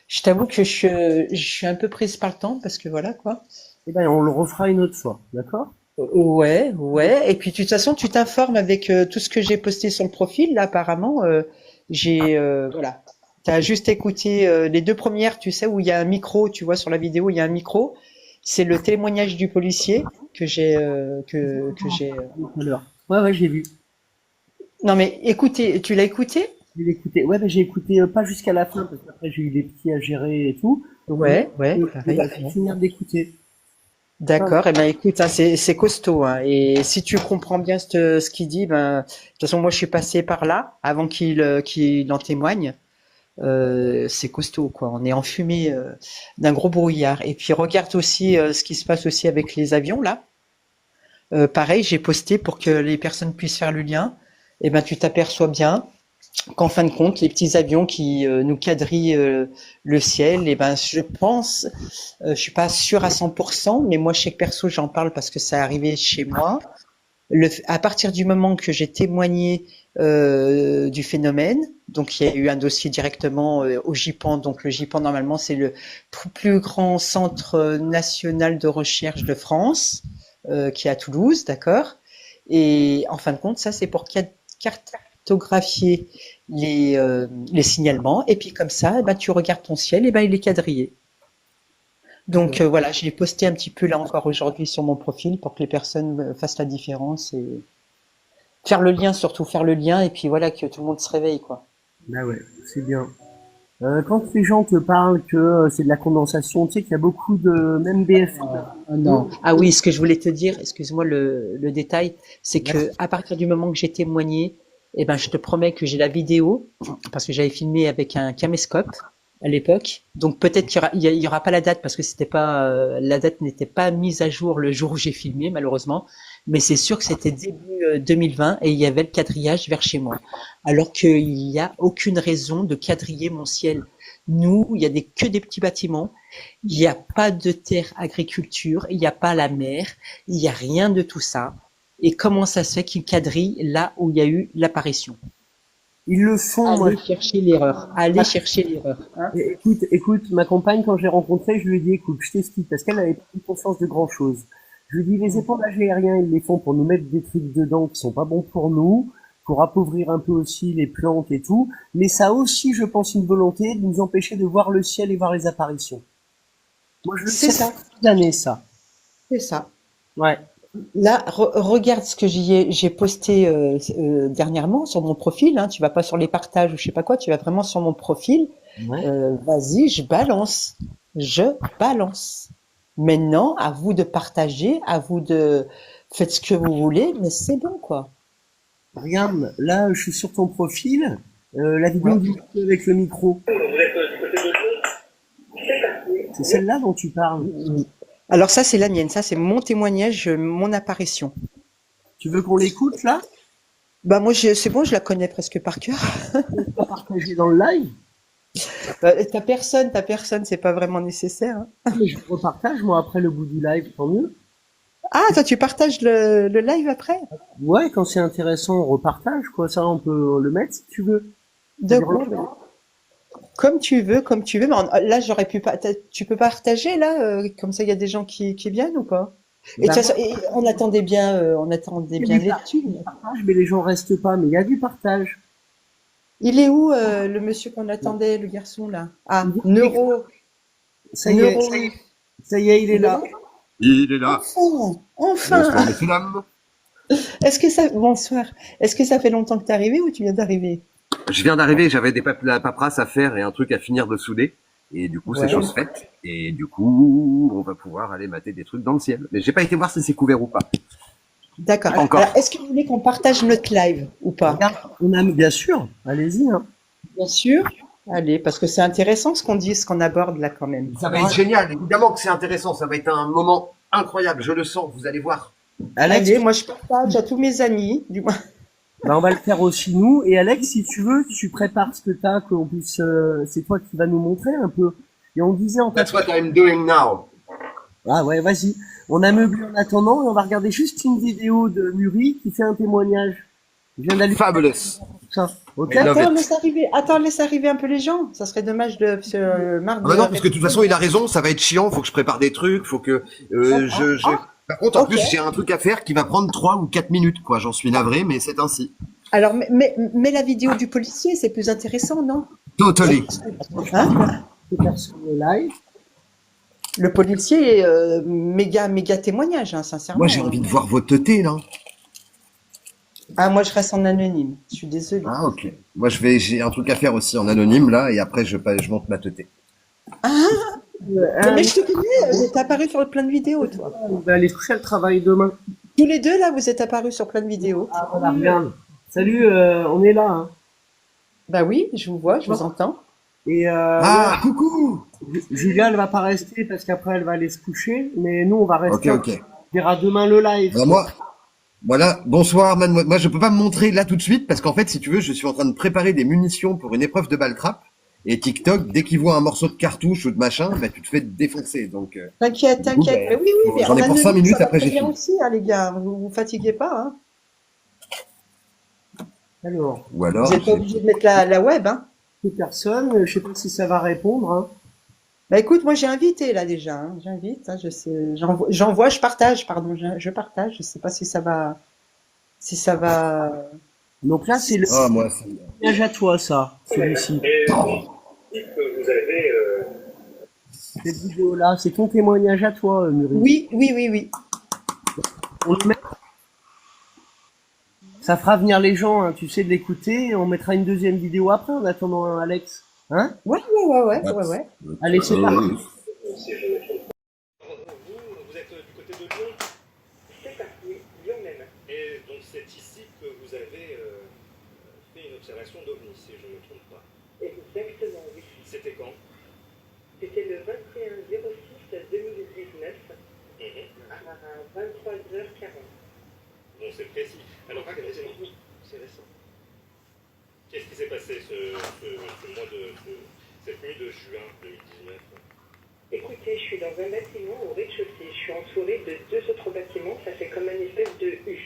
je t'avoue que je suis un peu prise par le temps parce que voilà quoi. Eh ben, on le refera une autre fois, d'accord? Ouais, ouais. Et puis de toute façon, tu t'informes avec tout ce que j'ai posté sur le profil. Là, apparemment, voilà. T'as juste écouté les deux premières, tu sais, où il y a un micro. Tu vois sur la vidéo, il y a un micro. C'est le témoignage du policier que j'ai. Tout à l'heure. Ouais, ouais, j'ai vu. Non mais écoutez, tu l'as écouté? J'ai écouté. Ouais, ben, j'ai écouté pas jusqu'à la fin, parce qu'après, j'ai eu des petits à gérer et tout. Donc, Ouais, ouais, je pareil. vais finir d'écouter. D'accord. Eh ben écoute, hein, c'est costaud. Hein, et si tu comprends bien ce qu'il dit, ben de toute façon, moi je suis passé par là avant qu'il en témoigne. C'est costaud, quoi. On est enfumé d'un gros brouillard. Et puis regarde aussi ce qui se passe aussi avec les avions là. Pareil, j'ai posté pour que les personnes puissent faire le lien. Et ben tu t'aperçois bien qu'en fin de compte, les petits avions qui nous quadrillent le ciel, et ben je pense, je suis pas sûre à 100%, mais moi je sais que perso j'en parle parce que ça est arrivé chez moi. À partir du moment que j'ai témoigné du phénomène, donc il y a eu un dossier directement au GIPAN. Donc le GIPAN normalement c'est le plus grand centre national de recherche de France, qui est à Toulouse, d'accord. Et en fin de compte, ça c'est pour cartographier les signalements. Et puis comme ça, eh ben, tu regardes ton ciel, et ben il est quadrillé. Donc voilà, j'ai posté un petit peu là encore aujourd'hui sur mon profil pour que les personnes fassent la différence et faire le lien, surtout faire le lien, et puis voilà, que tout le monde se réveille, quoi. Bah ouais, c'est bien. Quand les gens te parlent que c'est de la condensation, tu sais qu'il y a beaucoup de, même BFM. Ah non. Ah oui, ce que je voulais te dire, excuse-moi le détail, c'est que à partir du moment que j'ai témoigné, eh ben je te promets que j'ai la vidéo, parce que j'avais filmé avec un caméscope à l'époque. Donc peut-être qu'il y aura pas la date parce que c'était pas la date n'était pas mise à jour le jour où j'ai filmé malheureusement, mais c'est sûr que c'était début 2020 et il y avait le quadrillage vers chez moi. Alors qu'il n'y a aucune raison de quadriller mon ciel. Nous, il y a que des petits bâtiments, il n'y a pas de terre agriculture, il n'y a pas la mer, il n'y a rien de tout ça. Et comment ça se fait qu'ils quadrillent là où il y a eu l'apparition? Ils le font, moi. Allez chercher l'erreur. Allez chercher l'erreur. Hein. Écoute, ma compagne, quand je l'ai rencontrée, je lui ai dit, écoute, je t'explique, parce qu'elle avait pas eu conscience de grand chose. Je lui ai dit, les épandages aériens, ils les font pour nous mettre des trucs dedans qui sont pas bons pour nous, pour appauvrir un peu aussi les plantes et tout, mais ça a aussi, je pense, une volonté de nous empêcher de voir le ciel et voir les apparitions. Moi, je le sais ça. toute l'année, ça. C'est ça. Ouais. Là, regarde ce que j'ai posté dernièrement sur mon profil. Hein, tu vas pas sur les partages ou je sais pas quoi, tu vas vraiment sur mon profil. Ouais. Vas-y, je balance. Je balance. Maintenant, à vous de partager, à vous de faites ce que vous voulez, mais c'est bon quoi. Regarde, là, je suis sur ton profil, la vidéo du avec le micro. C'est celle-là dont tu parles. Alors ça, c'est la mienne. Ça, c'est mon témoignage, mon apparition. Tu veux qu'on l'écoute, là? Bah moi, c'est bon, je la connais presque par cœur. On peut partager dans le live? Ta personne, c'est pas vraiment nécessaire. Hein. Mais je repartage, moi, après le bout du live, tant mieux. Ah, toi, tu partages le live après? Ouais, quand c'est intéressant, on repartage, quoi. Ça, on peut le mettre si tu veux. D'accord. Comme tu veux, comme tu veux. Mais là, j'aurais pu pas. Tu peux partager là, comme ça, il y a des gens qui viennent ou pas? Et de toute façon, on attendait bien l'étude. Partage, mais les gens restent pas. Mais il y a du partage. Il est où le monsieur qu'on attendait, le garçon là? Ah, Neuro. Ça y est, il est là. Il est là. Enfin. Bonsoir, messieurs, dames. Bonsoir. Est-ce que ça fait longtemps que t'es arrivé ou tu viens d'arriver? Je viens d'arriver, j'avais la paperasse à faire et un truc à finir de souder. Et du coup, Ouais. c'est chose faite. Et du coup, on va pouvoir aller mater des trucs dans le ciel. Mais j'ai pas été voir si c'est couvert ou pas. D'accord. Pas encore. Alors, est-ce que vous voulez qu'on partage notre live ou pas? Regarde, on a, bien sûr, allez-y, hein. Bien sûr. Allez, parce que c'est intéressant ce qu'on dit, ce qu'on aborde là quand même. Ça va être génial. Évidemment que c'est intéressant. Ça va être un moment incroyable. Je le sens. Vous allez voir. Alex, Allez, moi je partage à tous mes amis, du moins. bah, on va le faire aussi nous. Et Alex, si tu veux, tu prépares ce que t'as, qu'on puisse, c'est toi qui vas nous montrer un peu. Et on disait en That's what I'm doing now. ah ouais, vas-y. On a meublé en attendant et on va regarder juste une vidéo de Muri qui fait un témoignage. Je viens d'allumer Fabulous. ça. Ok? I love Attends, it. laisse arriver un peu les gens. Ça serait dommage de Marc. Ah bah non, parce que de toute façon, il a raison, ça va être chiant, faut que je prépare des trucs, faut que Par contre, en Ok. plus, j'ai un truc à faire qui va prendre 3 ou 4 minutes, quoi. J'en suis navré, mais c'est ainsi. Alors, mais la vidéo du policier, c'est plus intéressant, non? Totally. Hein? Personne live. Le policier, méga témoignage, hein, sincèrement. Moi, j'ai envie de voir votre teuté, là. Ah, moi, je reste en anonyme. Je suis désolée. Ah, ok. Moi, j'ai un truc à faire aussi en anonyme, là, et après, je monte ma teuté. Mais je te connais, t'es apparu sur plein de vidéos, toi. On va aller toucher le travail demain. Tous les deux, là, vous êtes apparus sur plein de vidéos. Ah, voilà, regarde. Salut, on est là, hein. Bah oui, je vous vois, je vous entends. Et Ah, coucou! Julia, elle va pas rester parce qu'après elle va aller se coucher, mais nous on va rester. Ok, ok. On verra demain le live. Bah, moi, voilà. Bonsoir, mademoiselle. Moi, je peux pas me montrer là tout de suite parce qu'en fait, si tu veux, je suis en train de préparer des munitions pour une épreuve de balle trap. Et TikTok, dès qu'il voit un morceau de cartouche ou de machin, bah, tu te fais défoncer. Donc, T'inquiète, du coup, t'inquiète. bah, Mais oui, mais j'en ai en pour 5 anonyme, minutes, ça va après très j'ai bien fini. aussi, hein, les gars. Vous fatiguez pas, hein. Alors, Ou alors, Vous n'êtes pas obligé de mettre la web, hein. plus personne, je sais pas si ça va répondre, hein. Bah écoute, moi j'ai invité là déjà, hein. J'invite, hein, je sais, j'envoie, je partage, pardon, je partage. Je sais pas si ça va, Donc là c'est le ah, moi, ça- témoignage à toi ça, celui-ci. Cette vidéo là, c'est ton témoignage à toi, Muriel. Oui. On le met. Ça fera venir les gens, hein, tu sais, de l'écouter, et on mettra une deuxième vidéo après en attendant un Alex. Hein? Ouais. Allez, c'est parti. Vous êtes du côté de Lyon? C'est ça, oui, Lyon même. Et donc c'est ici que vous avez fait une observation d'OVNI, si je ne me trompe pas. Exactement, oui. C'était quand? C'était le 21/06/2019 à 23h40. Bon, c'est précis. Alors, racontez-moi. C'est récent. Qu'est-ce qui s'est passé cette nuit de juin 2019? Écoutez, je suis dans un bâtiment au rez-de-chaussée. Je suis entourée de 2 autres bâtiments. Ça fait comme un espèce de U.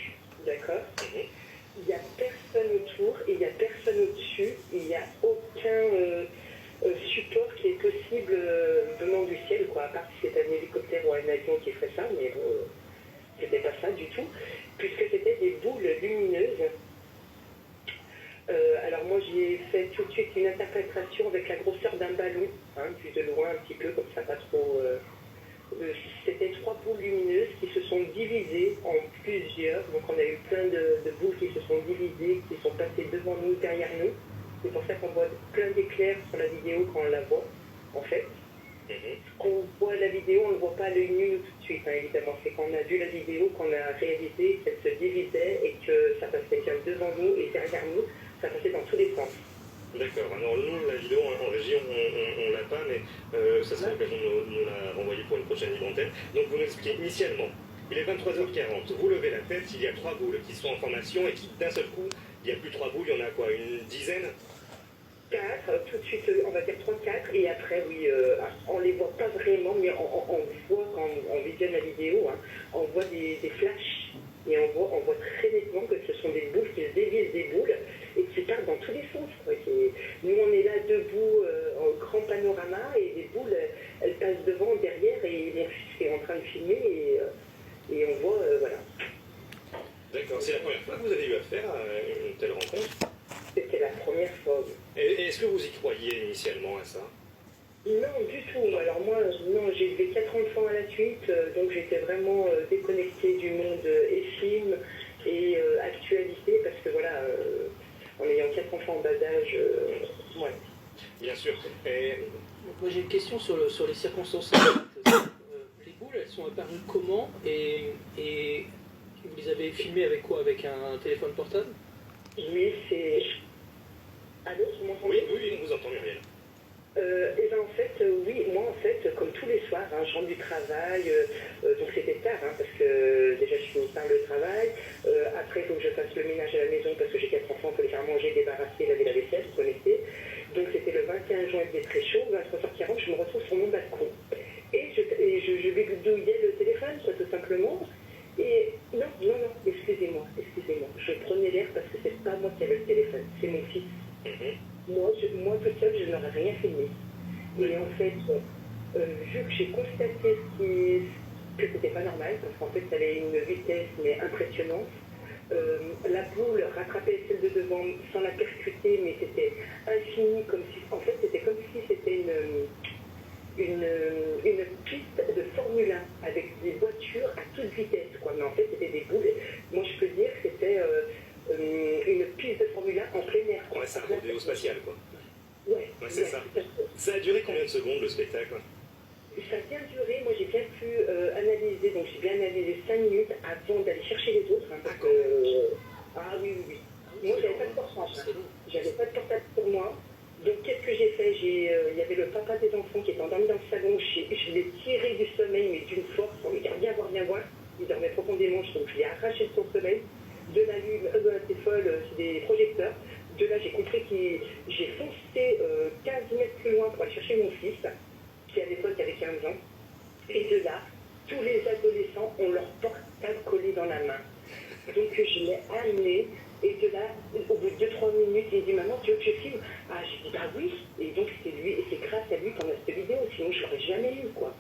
D'accord? Il n'y a personne autour et il n'y a personne au-dessus. Il n'y a aucun support qui est possible venant du ciel, quoi. À part si c'est un hélicoptère ou un avion qui ferait ça, mais c'était pas ça du tout. Puisque c'était des boules lumineuses. Alors moi j'ai fait tout de suite une interprétation avec la grosseur d'un ballon, hein, vu de loin un petit peu, comme ça pas trop... c'était 3 boules lumineuses qui se sont divisées en plusieurs, donc on a eu plein de boules qui se sont divisées, qui sont passées devant nous, derrière nous. C'est pour ça qu'on voit plein d'éclairs sur la vidéo quand on la voit, en fait. On voit la vidéo, on ne voit pas à l'œil nu tout de suite, hein, évidemment. C'est quand on a vu la vidéo qu'on a réalisé qu'elle se divisait et que ça passait bien devant nous et derrière nous, ça passait dans tous les sens. D'accord. Alors, nous, la vidéo en régie, on l'a pas, mais ça serait l'occasion de nous la renvoyer pour une prochaine libre antenne. Donc, vous nous expliquez initialement, il est 23h40, vous levez la tête, il y a 3 boules qui sont en formation et qui, d'un seul coup, il n'y a plus 3 boules, il y en a quoi, une dizaine? 4, tout de suite, on va dire 3-4, et après, oui, on les voit pas vraiment, mais on voit, quand on visionne la vidéo, hein, on voit des flashs, et on voit très nettement que ce sont des boules qui se dévisent des boules, et qui partent dans tous les sens, quoi. Nous, on est là debout, en grand panorama, et les boules, elles passent devant, derrière, et mon fils est en train de filmer, et on voit, voilà. D'accord, c'est la première fois que vous avez eu affaire à une telle rencontre? C'était la première fois, oui. Et est-ce que vous y croyiez initialement à ça? Non, du tout. Alors moi, non, j'ai élevé 4 enfants à la suite, donc j'étais vraiment déconnectée du monde et film et actualité, parce que voilà, en ayant 4 enfants en bas âge, ouais. Bien sûr. Et Donc, moi j'ai une question sur les circonstances. Les boules, elles sont apparues comment et vous les avez filmées avec quoi? Avec un téléphone portable? Oui, c'est... Allô, vous m'entendez? oui, on vous entend, Muriel. Et ben en fait, oui, moi en fait, comme tous les soirs, hein, je rentre du travail, donc c'était tard, hein, parce que déjà je finis par le travail, après il faut que je fasse le ménage à la maison parce que j'ai 4 enfants, il faut les faire manger, débarrasser, laver la vaisselle, vous connaissez. Donc c'était le 21 juin, il faisait très chaud, 23h40, je me retrouve sur mon balcon. Et je bidouillais le téléphone, quoi, tout simplement. Et non, excusez-moi, je prenais l'air parce que c'est pas moi qui avais le téléphone, c'est mon fils. Moi, toute seule, je n'aurais rien filmé. Et en fait, vu que j'ai constaté que c'était pas normal, parce qu'en fait, ça avait une vitesse mais impressionnante, la boule rattrapait celle de devant sans la percuter, mais c'était infini, comme si, en fait, c'était comme si c'était une piste de Formule 1 avec des voitures à toute vitesse, quoi. Mais en fait, c'était des boules. Moi, je peux dire que c'était une piste de Formule 1 en plein air, quoi. Ouais, c'est un rodéo spatial, quoi. Ouais, c'est ça. Ça a duré combien de secondes, le spectacle? Ça a bien duré, moi j'ai bien pu analyser, donc j'ai bien analysé 5 minutes avant d'aller chercher les autres. Hein, parce que, ah oui. Moi j'avais pas de portable, j'avais pas de portable pour moi. Donc qu'est-ce que j'ai fait? Il y avait le papa des enfants qui était endormi dans le salon, je l'ai tiré du sommeil, mais d'une force, on lui dit viens voir. Il dormait profondément, donc je l'ai arraché de son sommeil. De la lune, c'est folle, c'est des projecteurs. De là j'ai compris que j'ai foncé 15 mètres plus loin pour aller chercher mon fils, qui à l'époque avait 15 ans. Et de là, tous les adolescents ont leur portable collé dans la main. Donc je l'ai amené, et de là, au bout de 2-3 minutes, il dit maman, tu veux que je filme? Ah, j'ai dit bah oui. Et donc c'est lui, et c'est grâce à lui qu'on a cette vidéo, sinon je l'aurais jamais eu, quoi.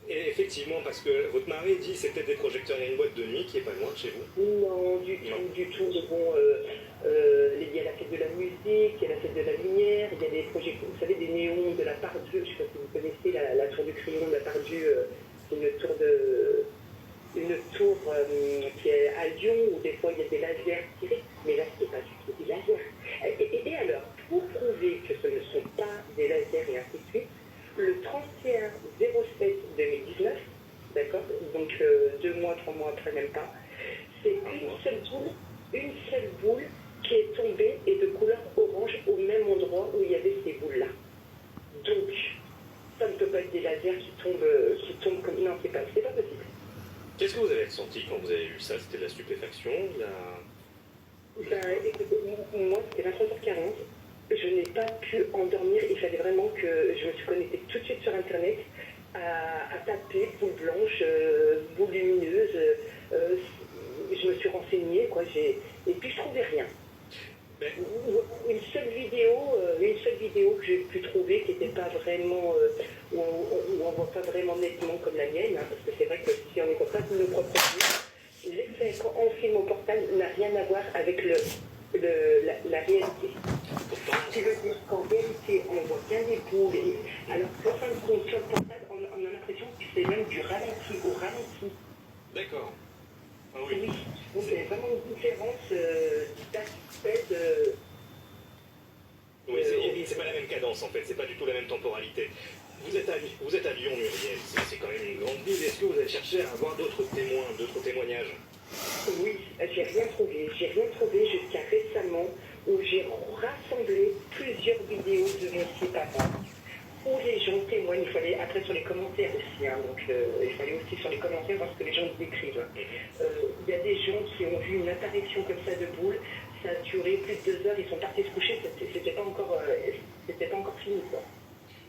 Et effectivement, parce que votre mari dit c'est peut-être des projecteurs, il y a une boîte de nuit qui est pas loin de chez vous. Non, du tout. Mais bon, il y a la fête de la musique, il y a la fête de la lumière, il y a des projecteurs, vous savez, des néons de la Part-Dieu, je ne sais pas si vous connaissez la tour du Crayon de la Part-Dieu, c'est une tour qui est à Lyon où des fois il y a des lasers tirés, mais là c'est pas du tout des lasers. Et alors, pour prouver que ce ne sont pas des lasers et ainsi de suite, le 31/07/2019, d'accord, donc 2 mois, 3 mois après, même pas, c'est une seule boule qui est tombée et de couleur orange au même endroit où il y avait ces boules-là. Donc, ça ne peut pas être des lasers qui tombent comme... Non, c'est pas possible. Qu'est-ce que vous avez ressenti quand vous avez vu ça? C'était de la stupéfaction, Ben, écoutez, moi, c'était 23h40. Je n'ai pas pu endormir. Il fallait vraiment que je me suis connectée tout de suite sur Internet à taper boule blanche, boule lumineuse. Je me suis renseignée, quoi. Et puis je trouvais rien. Ben... Une seule vidéo que j'ai pu trouver qui n'était pas vraiment, où on voit pas vraiment nettement comme la mienne, hein, parce que c'est vrai que si on est comme ça, c'est nos propres yeux. L'effet quand on filme au portable n'a rien à voir avec la réalité. Ce qui veut dire qu'en réalité, on voit bien des boules, alors qu'en fin de compte, sur le portable, on a l'impression que c'est même du ralenti au ralenti. D'accord. Ah oui. Oui, donc il y a vraiment une différence d'aspect de... Oui, c'est pas la même cadence en fait, c'est pas du tout la même temporalité. Vous êtes à Lyon, Muriel, c'est quand même une grande ville. Est-ce que vous avez cherché à avoir d'autres témoignages? Oui, j'ai rien trouvé jusqu'à récemment où j'ai rassemblé plusieurs vidéos de mon site avant où les gens témoignent. Il fallait après sur les commentaires aussi, hein, donc il fallait aussi sur les commentaires voir ce que les gens décrivent. Il y a des gens qui ont vu une apparition comme ça de boule, ça a duré plus de 2 heures, ils sont partis se coucher, c'était pas encore fini, quoi.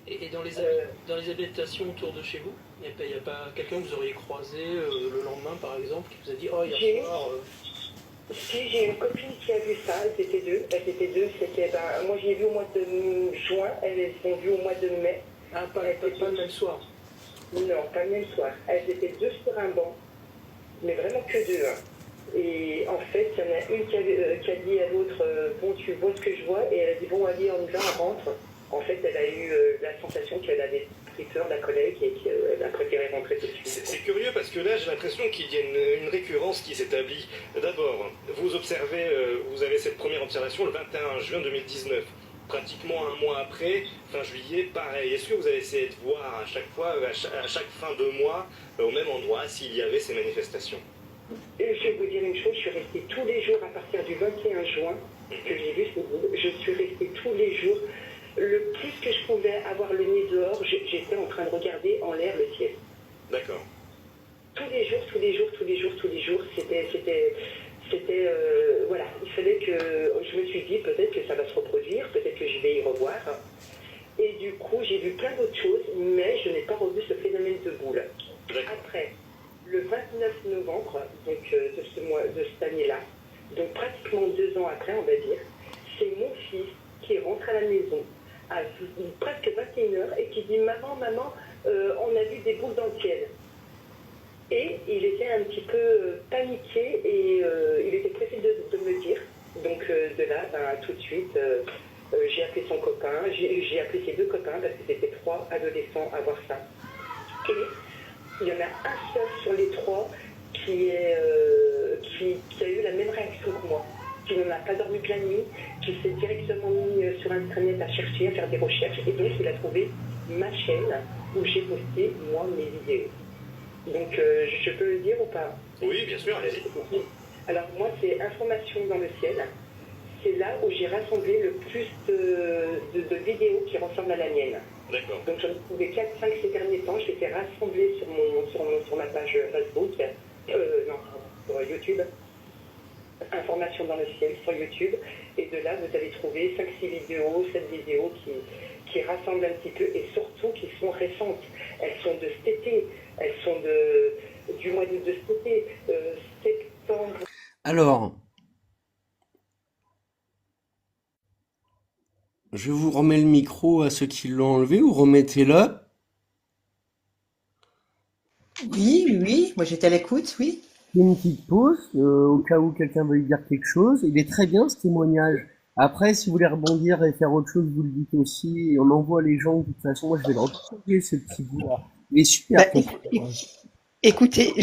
Et dans les habitations autour de chez vous, il n'y a pas quelqu'un que vous auriez croisé le lendemain, par exemple, qui vous a dit « Oh, hier soir... Si, j'ai une copine qui a vu ça, elles étaient deux, moi j'ai vu au mois de juin, elles ont vu au mois de mai. Ah, pas le même soir? Non, pas le même soir. Elles étaient 2 sur un banc, mais vraiment que 2. Hein. Et en fait, il y en a une qui a dit à l'autre, bon, tu vois ce que je vois, et elle a dit, bon, allez, on y va, on rentre. En fait, elle a eu la sensation qu'elle avait pris peur, la collègue, et qu'elle a préféré rentrer tout de suite. C'est curieux parce que là, j'ai l'impression qu'il y a une récurrence qui s'établit. D'abord, vous avez cette première observation le 21 juin 2019. pratiquement un mois après, fin juillet, pareil. Est-ce que vous avez essayé de voir à chaque fois, à chaque fin de mois, au même endroit, s'il y avait ces manifestations? Et je vais vous dire une chose, je suis restée tous les jours à partir du 21 juin que j'ai vu ces boules. Je suis restée tous les jours. Le plus que je pouvais avoir le nez dehors, j'étais en train de regarder en l'air le ciel. D'accord. Tous les jours, c'était, voilà, il fallait que, je me suis dit peut-être que ça va se reproduire, peut-être que je vais y revoir. Et du coup, j'ai vu plein d'autres choses, mais je n'ai pas revu ce phénomène de boule. Après, le 29 novembre, donc de cette année-là, donc pratiquement 2 ans après, on va dire, c'est mon fils qui rentre à la maison à presque 21h et qui dit maman, on a vu des boules dans le ciel. Et il était un petit peu paniqué et il était pressé de me dire. Donc de là, tout de suite, j'ai appelé son copain, j'ai appelé ses 2 copains parce que c'était 3 adolescents à voir ça. Et il y en a un seul sur les 3 qui a eu la même réaction que moi, qui n'en a pas dormi de la nuit, qui s'est directement mis sur Internet à chercher, à faire des recherches, et donc il a trouvé ma chaîne où j'ai posté, moi, mes vidéos. Donc, je peux le dire ou pas? Oui, bien sûr, allez-y. Alors, moi, c'est Information dans le ciel. C'est là où j'ai rassemblé le plus de vidéos qui ressemblent à la mienne. D'accord. Donc, j'en ai trouvé 4, 5 ces derniers temps. Je les ai rassemblées sur ma page Facebook. Sur YouTube. Information dans le ciel sur YouTube. Et de là, vous allez trouver 5-6 vidéos, 7 vidéos qui rassemblent un petit peu et surtout qui sont récentes. Elles sont de cet été. Elles sont du mois de cet été, septembre. Alors, je vous remets le micro à ceux qui l'ont enlevé, ou remettez-le. Oui, moi j'étais à l'écoute, oui. Une petite pause, au cas où quelqu'un veuille dire quelque chose. Il est très bien ce témoignage. Après, si vous voulez rebondir et faire autre chose, vous le dites aussi. Et on envoie les gens, de toute façon, moi je vais le retrouver ce petit bout-là. Il est super. Écoutez,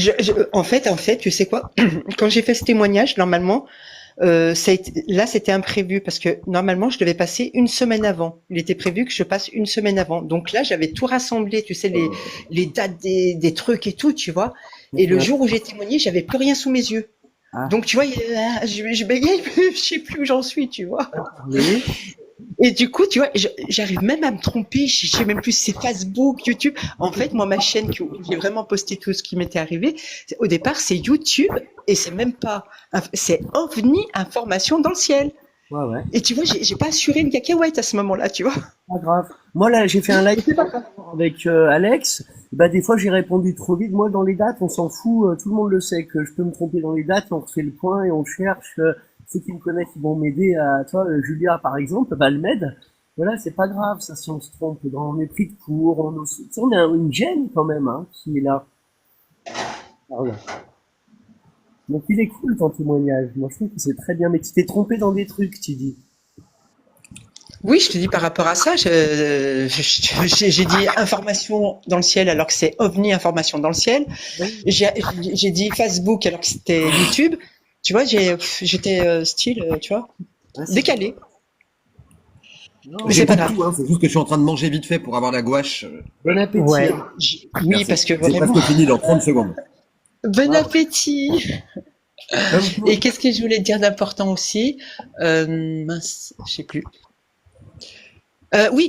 en fait, tu sais quoi? Quand j'ai fait ce témoignage, normalement, là c'était imprévu parce que normalement je devais passer une semaine avant. Il était prévu que je passe une semaine avant. Donc là, j'avais tout rassemblé, tu sais, les dates des trucs et tout, tu vois. Et le jour où j'ai témoigné, j'avais plus rien sous mes yeux. Ah. Donc tu vois, je bégayais, je sais plus où j'en suis, tu vois. Oui. Et du coup, tu vois, j'arrive même à me tromper. Je sais même plus si c'est Facebook, YouTube. En fait, moi, ma chaîne où j'ai vraiment posté tout ce qui m'était arrivé, au départ, c'est YouTube et c'est même pas, c'est OVNI Information dans le ciel. Ouais. Et tu vois, j'ai pas assuré une cacahuète à ce moment-là, tu vois. Pas grave. Moi là, j'ai fait un live avec Alex. Bah des fois j'ai répondu trop vite. Moi dans les dates, on s'en fout. Tout le monde le sait que je peux me tromper dans les dates. On refait le point et on cherche. Ceux qui me connaissent, ils vont m'aider. Toi, Julia par exemple, bah elle m'aide. Voilà, c'est pas grave. Ça, si on se trompe dans mes prix de cours, on a une gêne quand même qui est là. Pardon. Donc il est cool ton témoignage. Moi je trouve que c'est très bien. Mais tu t'es trompé dans des trucs, tu dis. Oui, je te dis par rapport à ça, j'ai dit information dans le ciel alors que c'est OVNI Information dans le ciel. J'ai dit Facebook alors que c'était YouTube. Tu vois, j'étais style, tu vois, décalé. Mais c'est pas grave. Tout, c'est juste que je suis en train de manger vite fait pour avoir la gouache. Bon appétit. Ouais. Oui, Merci. parce que C'est vraiment. presque fini dans 30 secondes. Bon appétit. Et qu'est-ce que je voulais te dire d'important aussi? Mince, je sais plus. Oui,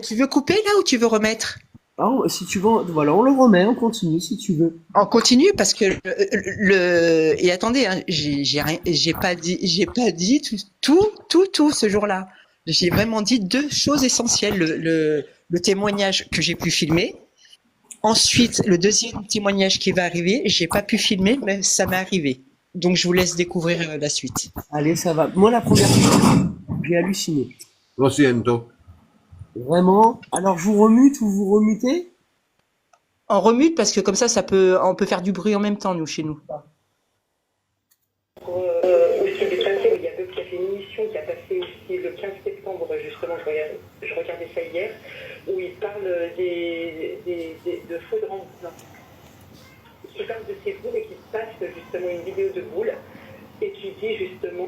tu veux couper là ou tu veux remettre? Alors, si tu veux, voilà, on le remet, on continue si tu veux. On continue parce que et attendez, hein, j'ai pas dit tout ce jour-là. J'ai vraiment dit 2 choses essentielles. Le témoignage que j'ai pu filmer. Ensuite, le deuxième témoignage qui va arriver, j'ai pas pu filmer, mais ça m'est arrivé. Donc, je vous laisse découvrir la suite. Allez, ça va. Moi, la première fois, j'ai halluciné. Lo siento. Vraiment. Alors, je vous remute ou vous remutez? On remute parce que comme ça on peut faire du bruit en même temps, nous, chez nous. Aussi des passés, il y a fait une émission qui a passé aussi le 15 septembre, justement, je regardais ça hier, où il parle de foudre en boule. Qui parle de ces boules et qui passe justement une vidéo de boules et qui dit justement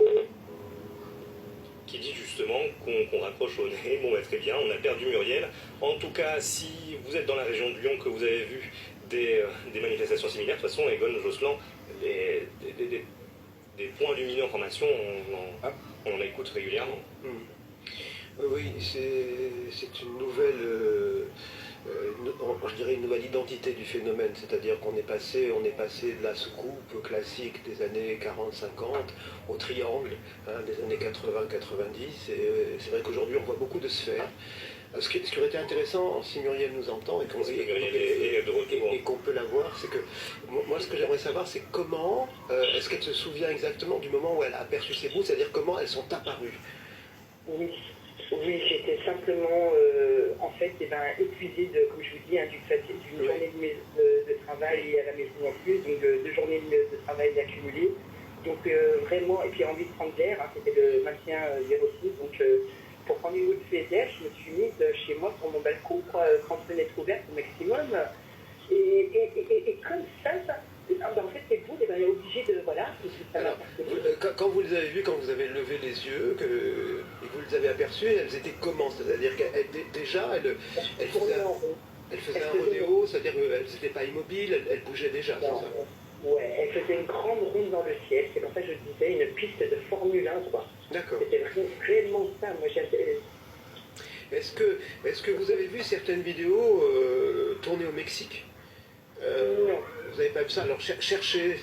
qui dit justement qu'on raccroche au nez. Bon, bah, très bien, on a perdu Muriel. En tout cas, si vous êtes dans la région de Lyon, que vous avez vu des manifestations similaires, de toute façon, Egon Josselin, des points lumineux en formation, on en écoute régulièrement. Oui, c'est une nouvelle, je dirais une nouvelle identité du phénomène, c'est-à-dire qu'on est passé de la soucoupe classique des années 40-50 au triangle des années 80-90, et c'est vrai qu'aujourd'hui on voit beaucoup de sphères. Ce qui aurait été intéressant, si Muriel nous entend et qu'on peut la voir, c'est que moi ce que j'aimerais savoir, c'est comment, est-ce qu'elle se souvient exactement du moment où elle a aperçu ces bouts, c'est-à-dire comment elles sont apparues. Oui, j'étais simplement en fait épuisée comme je vous dis, d'une journée de travail et à la maison en plus, donc 2 journées de travail accumulées. Donc vraiment, et puis envie de prendre l'air, c'était le maintien 06, donc pour prendre une goutte d'air, je me suis mise chez moi sur mon balcon, 30 fenêtres ouvertes au maximum. Et comme ça, en fait, c'est vous, on est obligé de. Voilà. Alors, quand vous les avez vues, quand vous avez levé les yeux, et que vous les avez aperçues, elles étaient comment? C'est-à-dire qu'elles faisaient un rodéo, c'est-à-dire qu'elles n'étaient pas immobiles, elles bougeaient déjà, c'est ça? Ouais, elle faisait une grande ronde dans le ciel, c'est pour ça que je disais une piste de Formule 1, quoi. D'accord. C'était réellement ça, moi j'avais. Est-ce que vous avez vu certaines vidéos tournées au Mexique? Non. Vous n'avez pas vu ça? Alors cherchez.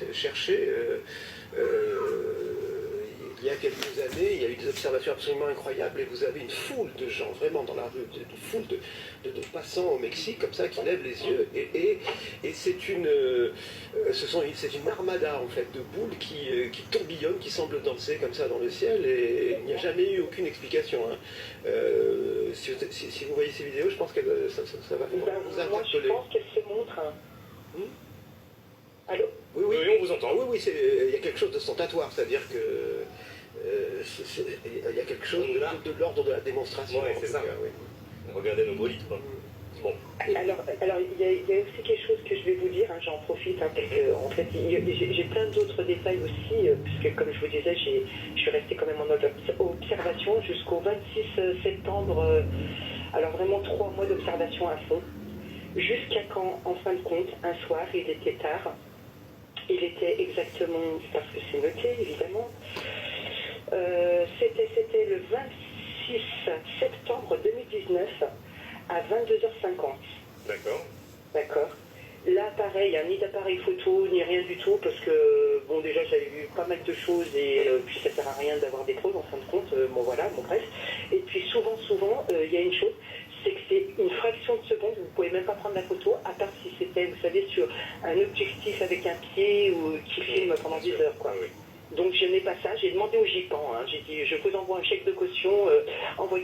Il y a quelques années, il y a eu des observations absolument incroyables et vous avez une foule de gens vraiment dans la rue, une foule de passants au Mexique comme ça qui lèvent les yeux et c'est une armada en fait de boules qui tourbillonnent, qui semblent danser comme ça dans le ciel et il n'y a jamais eu aucune explication. Si vous voyez ces vidéos, je pense que ça va vous interpeller. Moi je pense qu'elle se montre. Allô? Oui, on vous entend. Oui, il y a quelque chose de ostentatoire, c'est-à-dire que il y a quelque chose de l'ordre de la démonstration. Oui, c'est ça. Oui. Regardez nos bolides, quoi. Bon. Alors il y a aussi quelque chose que je vais vous dire, j'en profite, parce que en fait, j'ai plein d'autres détails aussi, puisque comme je vous disais, je suis restée quand même en observation jusqu'au 26 septembre, alors vraiment 3 mois d'observation à fond, jusqu'à quand, en fin de compte, un soir, il était tard, il était exactement, parce que c'est noté évidemment, c'était le 26 septembre 2019 à 22h50. D'accord. Là, pareil, ni d'appareil photo, ni rien du tout, parce que, bon, déjà, j'avais vu pas mal de choses, et puis ça sert à rien d'avoir des preuves, en fin de compte, bref. Et puis, souvent, il y a une chose, c'est que c'est une fraction de seconde, vous pouvez même pas prendre la photo, à part si c'était, vous savez, sur un objectif avec un pied, ou qui filme pendant 10 heures, quoi. Donc, je n'ai pas ça, j'ai demandé au GIPAN, j'ai dit, je vous envoie un chèque de caution, envoyez